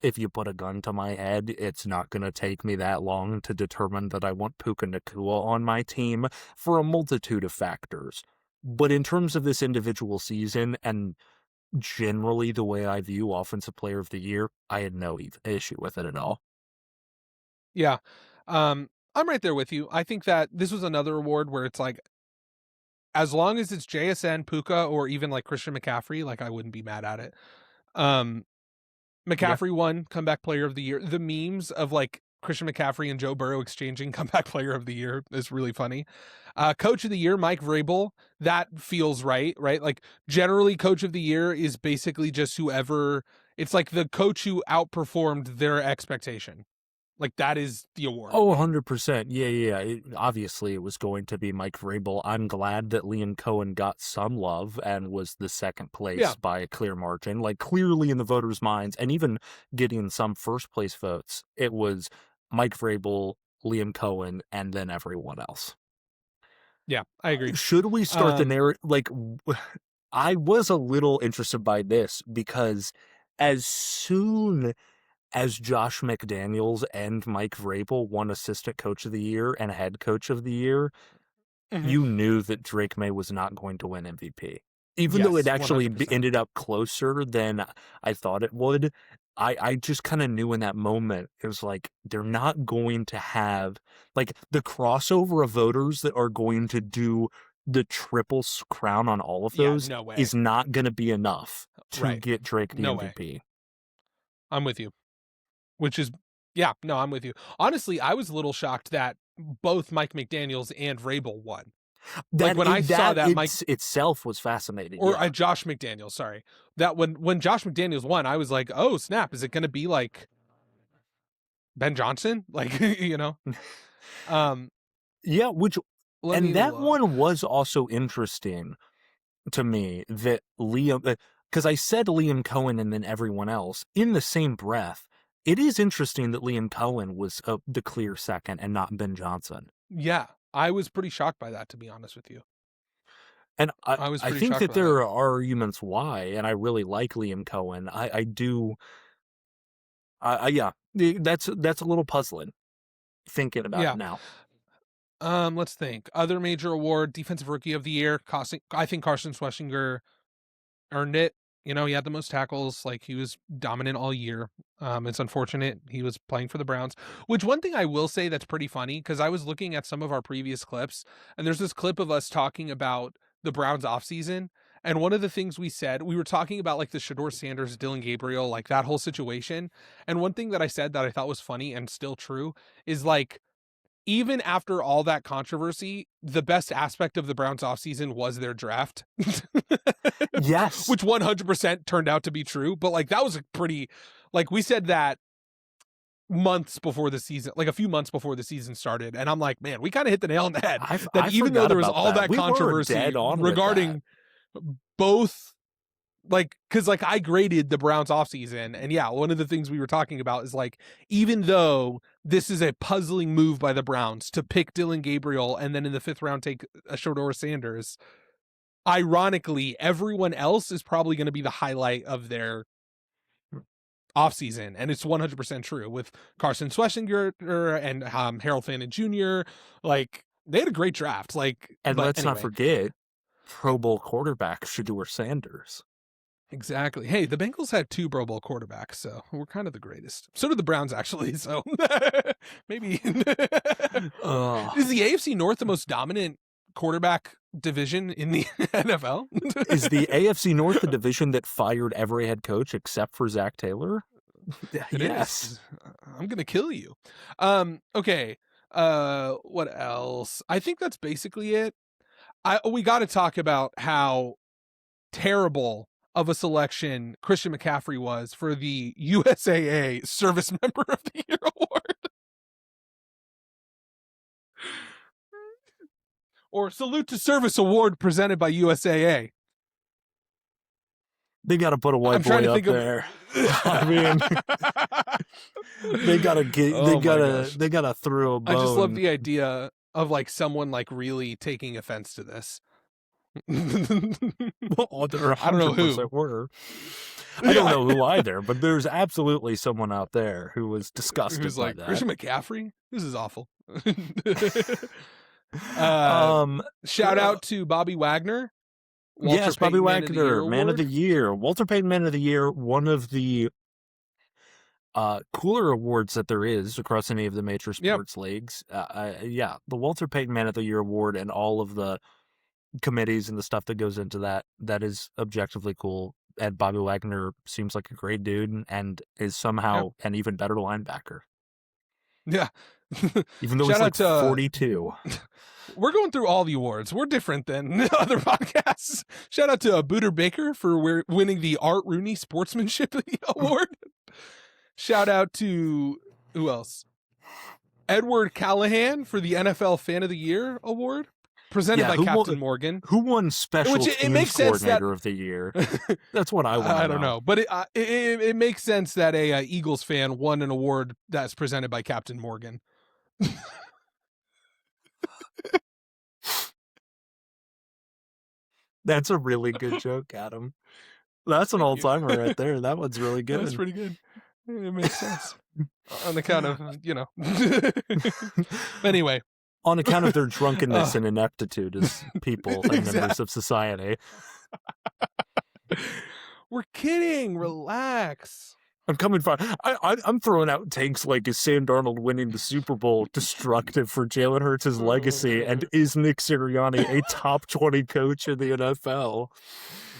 if you put a gun to my head, it's not going to take me that long to determine that I want Puka Nacua on my team for a multitude of factors. But in terms of this individual season and generally the way I view Offensive Player of the Year, I had no issue with it at all. Yeah. I'm right there with you. I think that this was another award where it's like, as long as it's JSN, Puka, or even like Christian McCaffrey, like I wouldn't be mad at it. McCaffrey won Comeback Player of the Year. The memes of like Christian McCaffrey and Joe Burrow exchanging Comeback Player of the Year is really funny. Coach of the Year, Mike Vrabel. That feels right? Like generally Coach of the Year is basically just whoever, it's like the coach who outperformed their expectation. Like that is the award. Oh, 100%. Yeah. Obviously, it was going to be Mike Vrabel. I'm glad that Liam Cohen got some love and was the second place by a clear margin. Like, clearly in the voters' minds, and even getting some first place votes, it was Mike Vrabel, Liam Cohen, and then everyone else. Yeah, I agree. Should we start the narrative? Like, I was a little interested by this because as soon as Josh McDaniels and Mike Vrabel won Assistant Coach of the Year and Head Coach of the Year, you knew that Drake Maye was not going to win MVP. Even though it actually 100%. ended up closer than I thought it would, I just kind of knew in that moment, it was like, they're not going to have, like, the crossover of voters that are going to do the triple crown on all of those no way. is not going to be enough to get Drake the No MVP. way. I'm with you. Which is, I'm with you. Honestly, I was a little shocked that both Mike McDaniels and Vrabel won. Like when I saw that Mike itself was fascinating. Or Josh McDaniels, sorry. That when Josh McDaniels won, I was like, oh snap, is it going to be like Ben Johnson? Like, you know? Yeah, that one was also interesting to me that Liam, because I said Liam Cohen and then everyone else in the same breath. It is interesting that Liam Cohen was the clear second and not Ben Johnson. Yeah, I was pretty shocked by that, to be honest with you. And I think that there are arguments why, and I really like Liam Cohen. I do. Yeah, that's a little puzzling thinking about it now. Let's think. Other major award, Defensive Rookie of the Year. I think Carson Schlesinger earned it. You know, he had the most tackles. Like, he was dominant all year. It's unfortunate he was playing for the Browns. Which, one thing I will say that's pretty funny, because I was looking at some of our previous clips, and there's this clip of us talking about the Browns offseason. And one of the things we said, we were talking about like the Shedeur Sanders, Dylan Gabriel, like that whole situation. And one thing that I said that I thought was funny and still true is like, even after all that controversy, the best aspect of the Browns offseason was their draft. Yes. Which 100% turned out to be true. But like, that was a pretty, like we said that months before the season, like a few months before the season started. And I'm like, man, we kind of hit the nail on the head. Even though there was all that controversy regarding both, like, because like I graded the Browns offseason, and yeah, one of the things we were talking about is like, even though this is a puzzling move by the Browns to pick Dylan Gabriel and then in the 5th round take a Shedeur Sanders, ironically, everyone else is probably going to be the highlight of their offseason, and it's 100% true with Carson Schlesinger and Harold Fannin Jr. Like, they had a great draft. Like, and let's not forget Pro Bowl quarterback Shedeur Sanders. Exactly. Hey, the Bengals had 2 Pro Bowl quarterbacks, so we're kind of the greatest. So did the Browns, actually. So maybe is the AFC North the most dominant quarterback division in the NFL? Is the AFC North the division that fired every head coach except for Zach Taylor? Yes. I'm gonna kill you. Okay. What else? I think that's basically it. We got to talk about how terrible of a selection Christian McCaffrey was for the USAA Service Member of the Year award. Or Salute to Service Award presented by USAA. They got to put a white boy up there. I mean, they got to get. They got to throw a bone. I just love the idea of like someone like really taking offense to this. Well, I don't know who. I don't know who either, but there's absolutely someone out there who was disgusted Who's by like, that. Christian McCaffrey? This is awful. Shout out to Bobby Wagner. Walter Yes, Bobby Payton Man of the Year Wagner, Man of award. the Year. Walter Payton Man of the Year, one of the cooler awards that there is across any of the major Yep. sports leagues. Yeah, the Walter Payton Man of the Year award and all of the committees and the stuff that goes into that is objectively cool. And Bobby Wagner seems like a great dude and is somehow an even better linebacker. Yeah. Even though Shout he's like out to 42. We're going through all the awards. We're different than other podcasts. Shout out to Booter Baker for winning the Art Rooney Sportsmanship Award. Shout out to, who else? Edward Callahan for the NFL Fan of the Year Award, presented by Captain Morgan. Who won Special Teams Coordinator of the Year? That's what I want to know. I don't know. But it makes sense that a Eagles fan won an award that's presented by Captain Morgan. That's a really good joke, Adam. That's an all-timer right there. That one's really good. That's pretty good. It makes sense. On account of, Anyway. On account of their drunkenness and ineptitude as people and members of society. We're kidding. Relax. I'm coming far. I'm throwing out takes like, is Sam Darnold winning the Super Bowl destructive for Jalen Hurts' legacy? And is Nick Sirianni a top 20 coach in the NFL?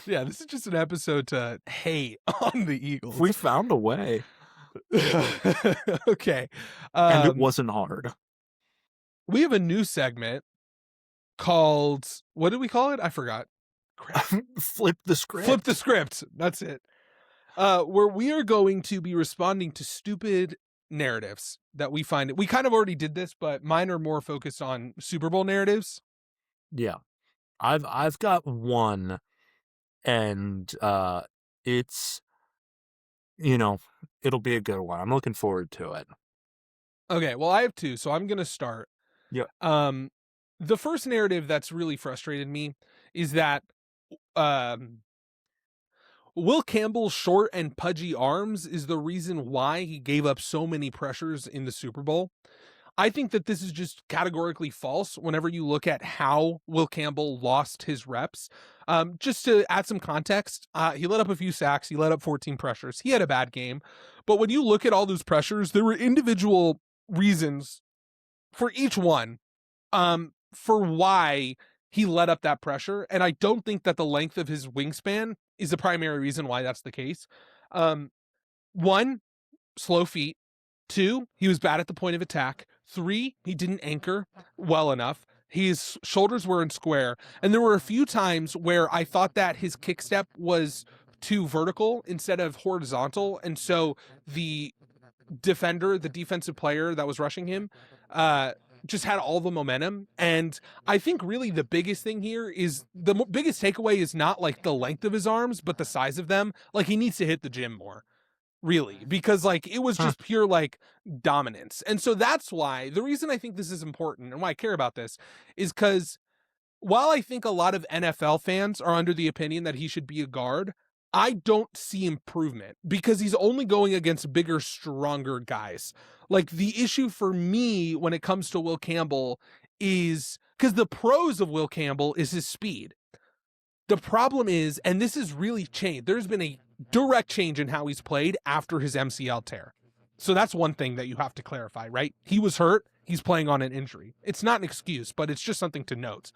Yeah, this is just an episode to hate on the Eagles. We found a way. Okay. And it wasn't hard. We have a new segment called, what did we call it? I forgot. Crap. Flip the script. Flip the script. That's it. Where we are going to be responding to stupid narratives that we find. We kind of already did this, but mine are more focused on Super Bowl narratives. Yeah. I've got one, and it's, it'll be a good one. I'm looking forward to it. Okay, well, I have two, so I'm going to start. Yeah. The first narrative that's really frustrated me is that Will Campbell's short and pudgy arms is the reason why he gave up so many pressures in the Super Bowl. I think that this is just categorically false whenever you look at how Will Campbell lost his reps. Just to add some context, he let up a few sacks. He let up 14 pressures. He had a bad game. But when you look at all those pressures, there were individual reasons for each one for why he let up that pressure. And I don't think that the length of his wingspan is the primary reason why that's the case. One, slow feet. Two, he was bad at the point of attack. Three, he didn't anchor well enough. His shoulders were in square. And there were a few times where I thought that his kick step was too vertical instead of horizontal. And so the defender, the defensive player that was rushing him, just had all the momentum. And I think really the biggest thing here is the biggest takeaway is not like the length of his arms, but the size of them. Like, he needs to hit the gym more. Really, because like it was just pure like dominance. And so that's why the reason I think this is important and why I care about this is because while I think a lot of NFL fans are under the opinion that he should be a guard, I don't see improvement because he's only going against bigger, stronger guys. Like, the issue for me when it comes to Will Campbell is because the pros of Will Campbell is his speed. The problem is, and this has really changed, there's been a direct change in how he's played after his MCL tear. So that's one thing that you have to clarify, right? He was hurt. He's playing on an injury. It's not an excuse, but it's just something to note.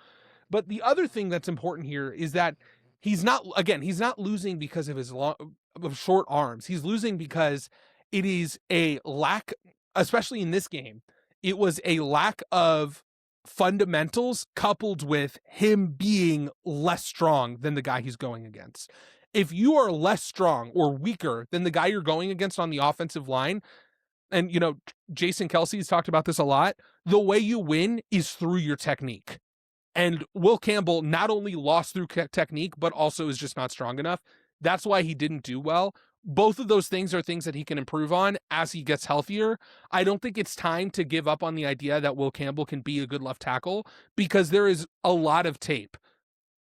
But the other thing that's important here is that he's not losing because of his short arms. He's losing because it is a lack, especially in this game, it was a lack of fundamentals coupled with him being less strong than the guy he's going against. If you are less strong or weaker than the guy you're going against on the offensive line, and Jason Kelsey's talked about this a lot, the way you win is through your technique. And Will Campbell not only lost through technique, but also is just not strong enough. That's why he didn't do well. Both of those things are things that he can improve on as he gets healthier. I don't think it's time to give up on the idea that Will Campbell can be a good left tackle because there is a lot of tape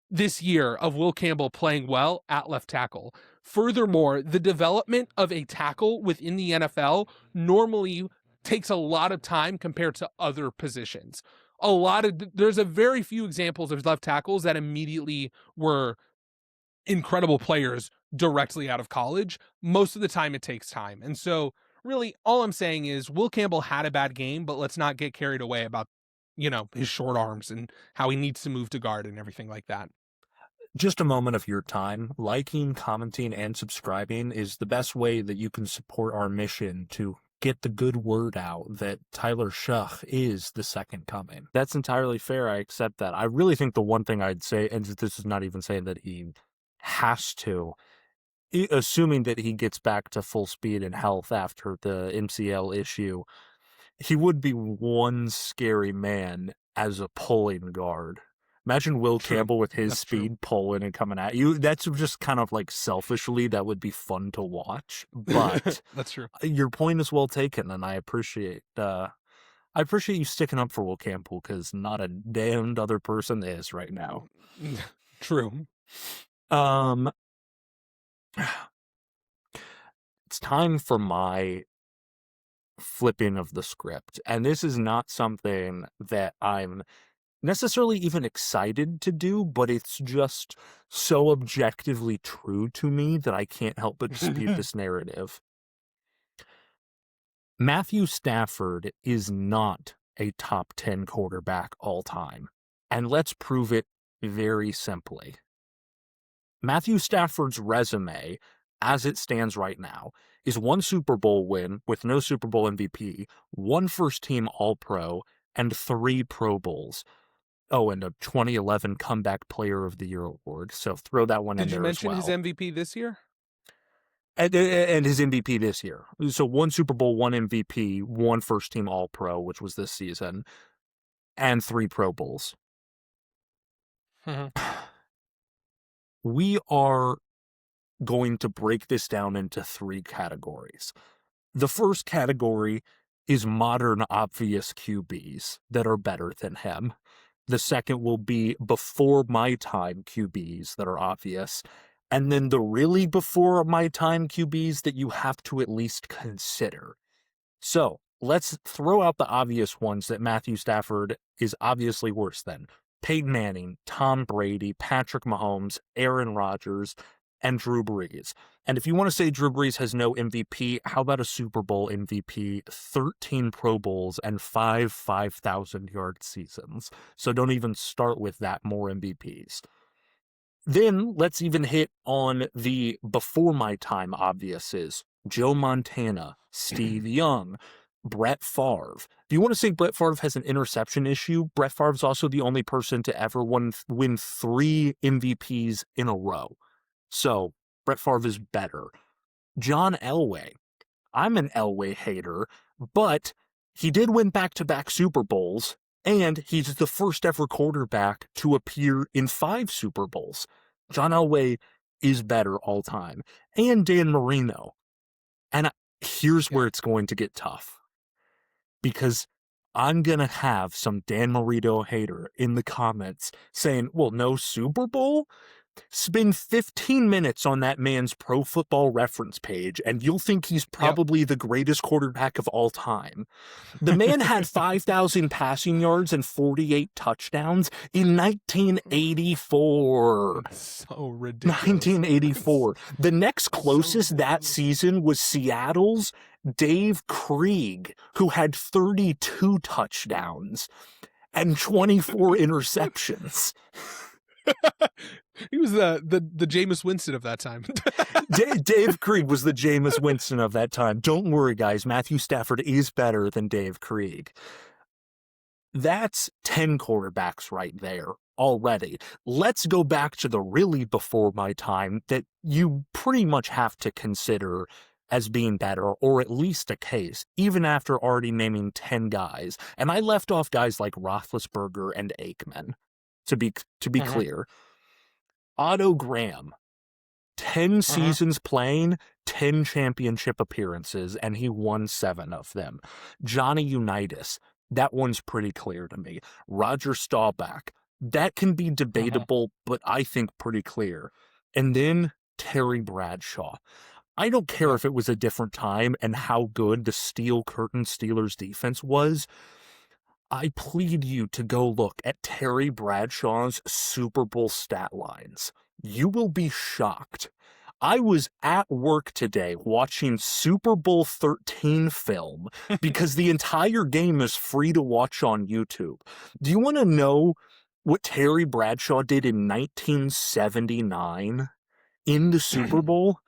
this year of Will Campbell playing well at left tackle. Furthermore, the development of a tackle within the NFL normally takes a lot of time compared to other positions. there's a very few examples of left tackles that immediately were incredible players directly out of college. Most of the time it takes time. And so really all I'm saying is Will Campbell had a bad game, but let's not get carried away about, his short arms and how he needs to move to guard and everything like that. Just a moment of your time. Liking, commenting, and subscribing is the best way that you can support our mission to get the good word out that Tyler Shuck is the second coming. That's entirely fair. I accept that. I really think the one thing I'd say, and this is not even saying that he has to, assuming that he gets back to full speed and health after the MCL issue, he would be one scary man as a pulling guard. Imagine Will Campbell with his speed pulling and coming at you. That's just kind of like selfishly, that would be fun to watch. But that's true. Your point is well taken, and I appreciate you sticking up for Will Campbell, because not a damned other person is right now. True. It's time for my flipping of the script, and this is not something that I'm necessarily even excited to do, but it's just so objectively true to me that I can't help but dispute this narrative. Matthew Stafford is not a top 10 quarterback all time, and let's prove it very simply. Matthew Stafford's resume, as it stands right now, is 1 Super Bowl win with no Super Bowl MVP, 1 first-team All-Pro, and 3 Pro Bowls. Oh, and a 2011 Comeback Player of the Year award. So throw that one in there as well. Did you mention his MVP this year? And his MVP this year. So 1 Super Bowl, 1 MVP, 1 first-team All-Pro, which was this season, and 3 Pro Bowls. We are going to break this down into 3 categories. The first category is modern obvious QBs that are better than him. The second will be before my time QBs that are obvious. And then the really before my time QBs that you have to at least consider. So let's throw out the obvious ones that Matthew Stafford is obviously worse than. Peyton Manning, Tom Brady, Patrick Mahomes, Aaron Rodgers, and Drew Brees. And if you want to say Drew Brees has no MVP, how about a Super Bowl MVP, 13 Pro Bowls, and 5 5,000-yard seasons? So don't even start with that, more MVPs. Then let's even hit on the before my time obviouses. Joe Montana, Steve Young, Brett Favre. If you want to say Brett Favre has an interception issue, Brett Favre's also the only person to ever win 3 MVPs in a row. So, Brett Favre is better. John Elway. I'm an Elway hater, but he did win back-to-back Super Bowls, and he's the first ever quarterback to appear in 5 Super Bowls. John Elway is better all time. And Dan Marino. And here's where it's going to get tough. Because I'm going to have some Dan Marino hater in the comments saying, well, no Super Bowl? Spend 15 minutes on that man's Pro Football Reference page, and you'll think he's probably the greatest quarterback of all time. The man had 5,000 passing yards and 48 touchdowns in 1984. So ridiculous. 1984. The next closest that season was Seattle's Dave Krieg, who had 32 touchdowns and 24 interceptions. He was the Jameis Winston of that time. Dave Krieg was the Jameis Winston of that time. Don't worry, guys. Matthew Stafford is better than Dave Krieg. That's 10 quarterbacks right there already. Let's go back to the really before my time that you pretty much have to consider as being better, or at least a case, even after already naming 10 guys. And I left off guys like Roethlisberger and Aikman, to be clear. Otto Graham, 10 seasons playing, 10 championship appearances, and he won 7 of them. Johnny Unitas, that one's pretty clear to me. Roger Staubach, that can be debatable, but I think pretty clear. And then Terry Bradshaw. I don't care if it was a different time and how good the Steel Curtain Steelers defense was. I plead you to go look at Terry Bradshaw's Super Bowl stat lines. You will be shocked. I was at work today watching Super Bowl 13 film because the entire game is free to watch on YouTube. Do you want to know what Terry Bradshaw did in 1979 in the Super Bowl?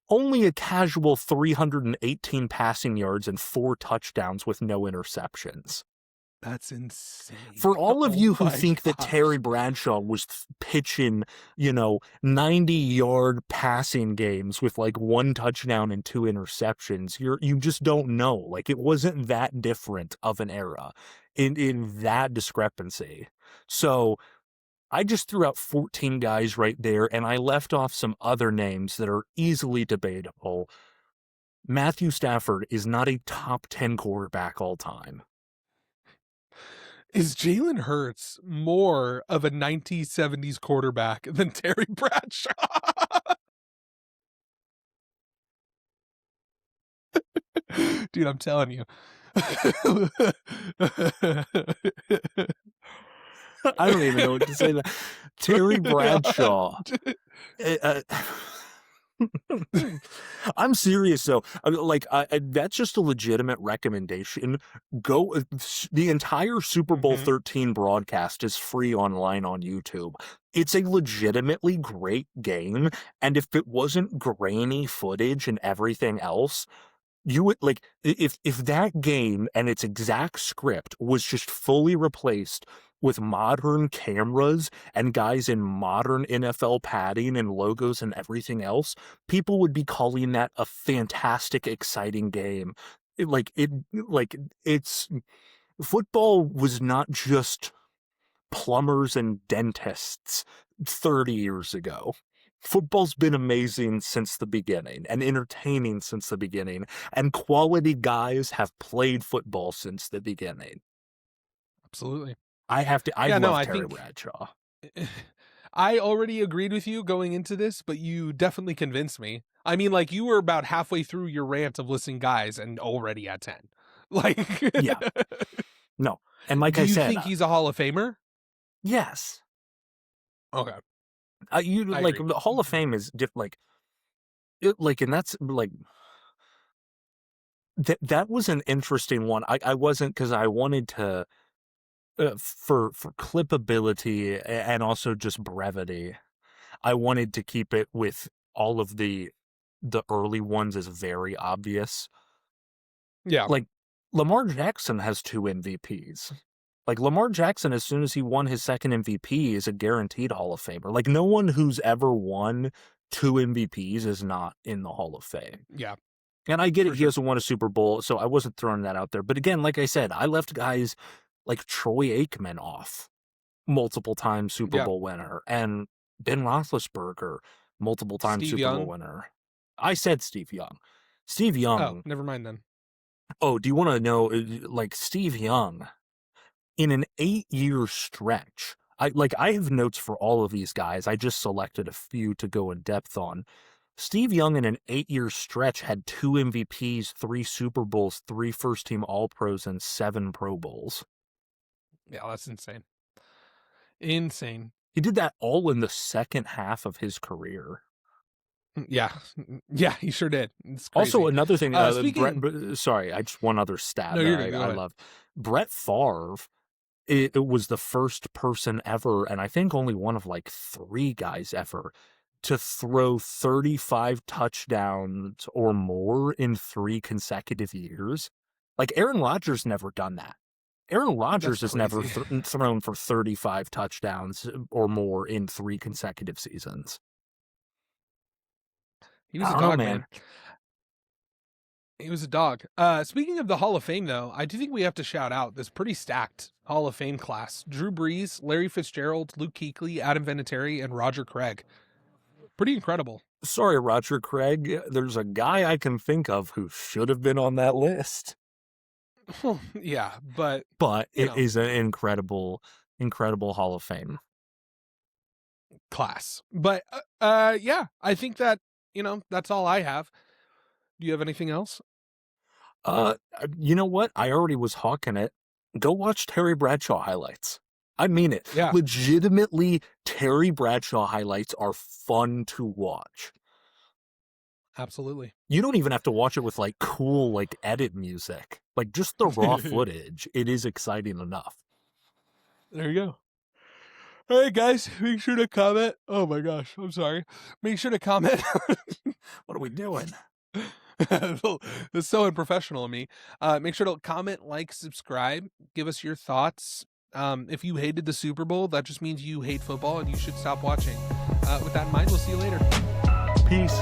Only a casual 318 passing yards and 4 touchdowns with no interceptions. That's insane. For all of you who my think that gosh. Terry Bradshaw was pitching, 90-yard passing games with like 1 touchdown and 2 interceptions, you just don't know. Like, it wasn't that different of an era in that discrepancy. So I just threw out 14 guys right there, and I left off some other names that are easily debatable. Matthew Stafford is not a top 10 quarterback all time. Is Jalen Hurts more of a 1970s quarterback than Terry Bradshaw? Dude, I'm telling you. I don't even know what to say. Terry Bradshaw. I'm serious though. I mean, like, that's just a legitimate recommendation. Go. The entire Super Bowl 13 broadcast is free online on YouTube. It's a legitimately great game, and if it wasn't grainy footage and everything else, you would like if that game and its exact script was just fully replaced with modern cameras and guys in modern NFL padding and logos and everything else, people would be calling that a fantastic, exciting game. It's football was not just plumbers and dentists 30 years ago. Football's been amazing since the beginning and entertaining since the beginning, and quality guys have played football since the beginning. Absolutely. I love Terry Bradshaw. I already agreed with you going into this, but you definitely convinced me. I mean, like, you were about halfway through your rant of listing guys and already at 10. Like, yeah. No. And like I said, do you think he's a Hall of Famer? Yes. Okay. The Hall of Fame is different. And that's like that was an interesting one. I wasn't, because I wanted to for clippability and also just brevity. I wanted to keep it with all of the early ones as very obvious. Yeah. Like, Lamar Jackson has 2 MVPs. Like, Lamar Jackson, as soon as he won his second MVP, is a guaranteed Hall of Famer. Like, no one who's ever won 2 MVPs is not in the Hall of Fame. Yeah. And I get it, he hasn't won a Super Bowl, so I wasn't throwing that out there. But again, like I said, I left guys like Troy Aikman off, multiple time Super Bowl winner, and Ben Roethlisberger, multiple time Super Bowl winner. I said Steve Young. Steve Young. Oh, never mind then. Oh, do you want to know, like, Steve Young, in an 8-year stretch, I have notes for all of these guys. I just selected a few to go in depth on. Steve Young in an 8-year stretch had 2 MVPs, 3 Super Bowls, 3 first-team All-Pros, and 7 Pro Bowls. Yeah, that's insane. Insane. He did that all in the second half of his career. Yeah. Yeah, he sure did. It's crazy. Also, another thing, speaking... I just one other stat no, that I love. Brett Favre, it was the first person ever, and I think only one of like 3 guys ever, to throw 35 touchdowns or more in 3 consecutive years. Like, Aaron Rodgers never done that. Aaron Rodgers has never thrown for 35 touchdowns or more in 3 consecutive seasons. He was a dog, man. He was a dog. Speaking of the Hall of Fame, though, I do think we have to shout out this pretty stacked Hall of Fame class. Drew Brees, Larry Fitzgerald, Luke Kuechly, Adam Vinatieri, and Roger Craig. Pretty incredible. Sorry, Roger Craig. There's a guy I can think of who should have been on that list. Yeah, but it is an incredible Hall of Fame class. But yeah, I think that, that's all I have. Do you have anything else? You know what? I already was hawking it. go watch Terry Bradshaw highlights. I mean it. Yeah. Legitimately, Terry Bradshaw highlights are fun to watch. Absolutely. You don't even have to watch it with like cool like edit music. Like just the raw footage. It is exciting enough. There you go. All right, guys, make sure to comment. Oh my gosh, I'm sorry. Make sure to comment. What are we doing? It's so unprofessional of me. Make sure to comment, like, subscribe, give us your thoughts. If you hated the Super Bowl, that just means you hate football and you should stop watching. With that in mind, we'll see you later. Peace.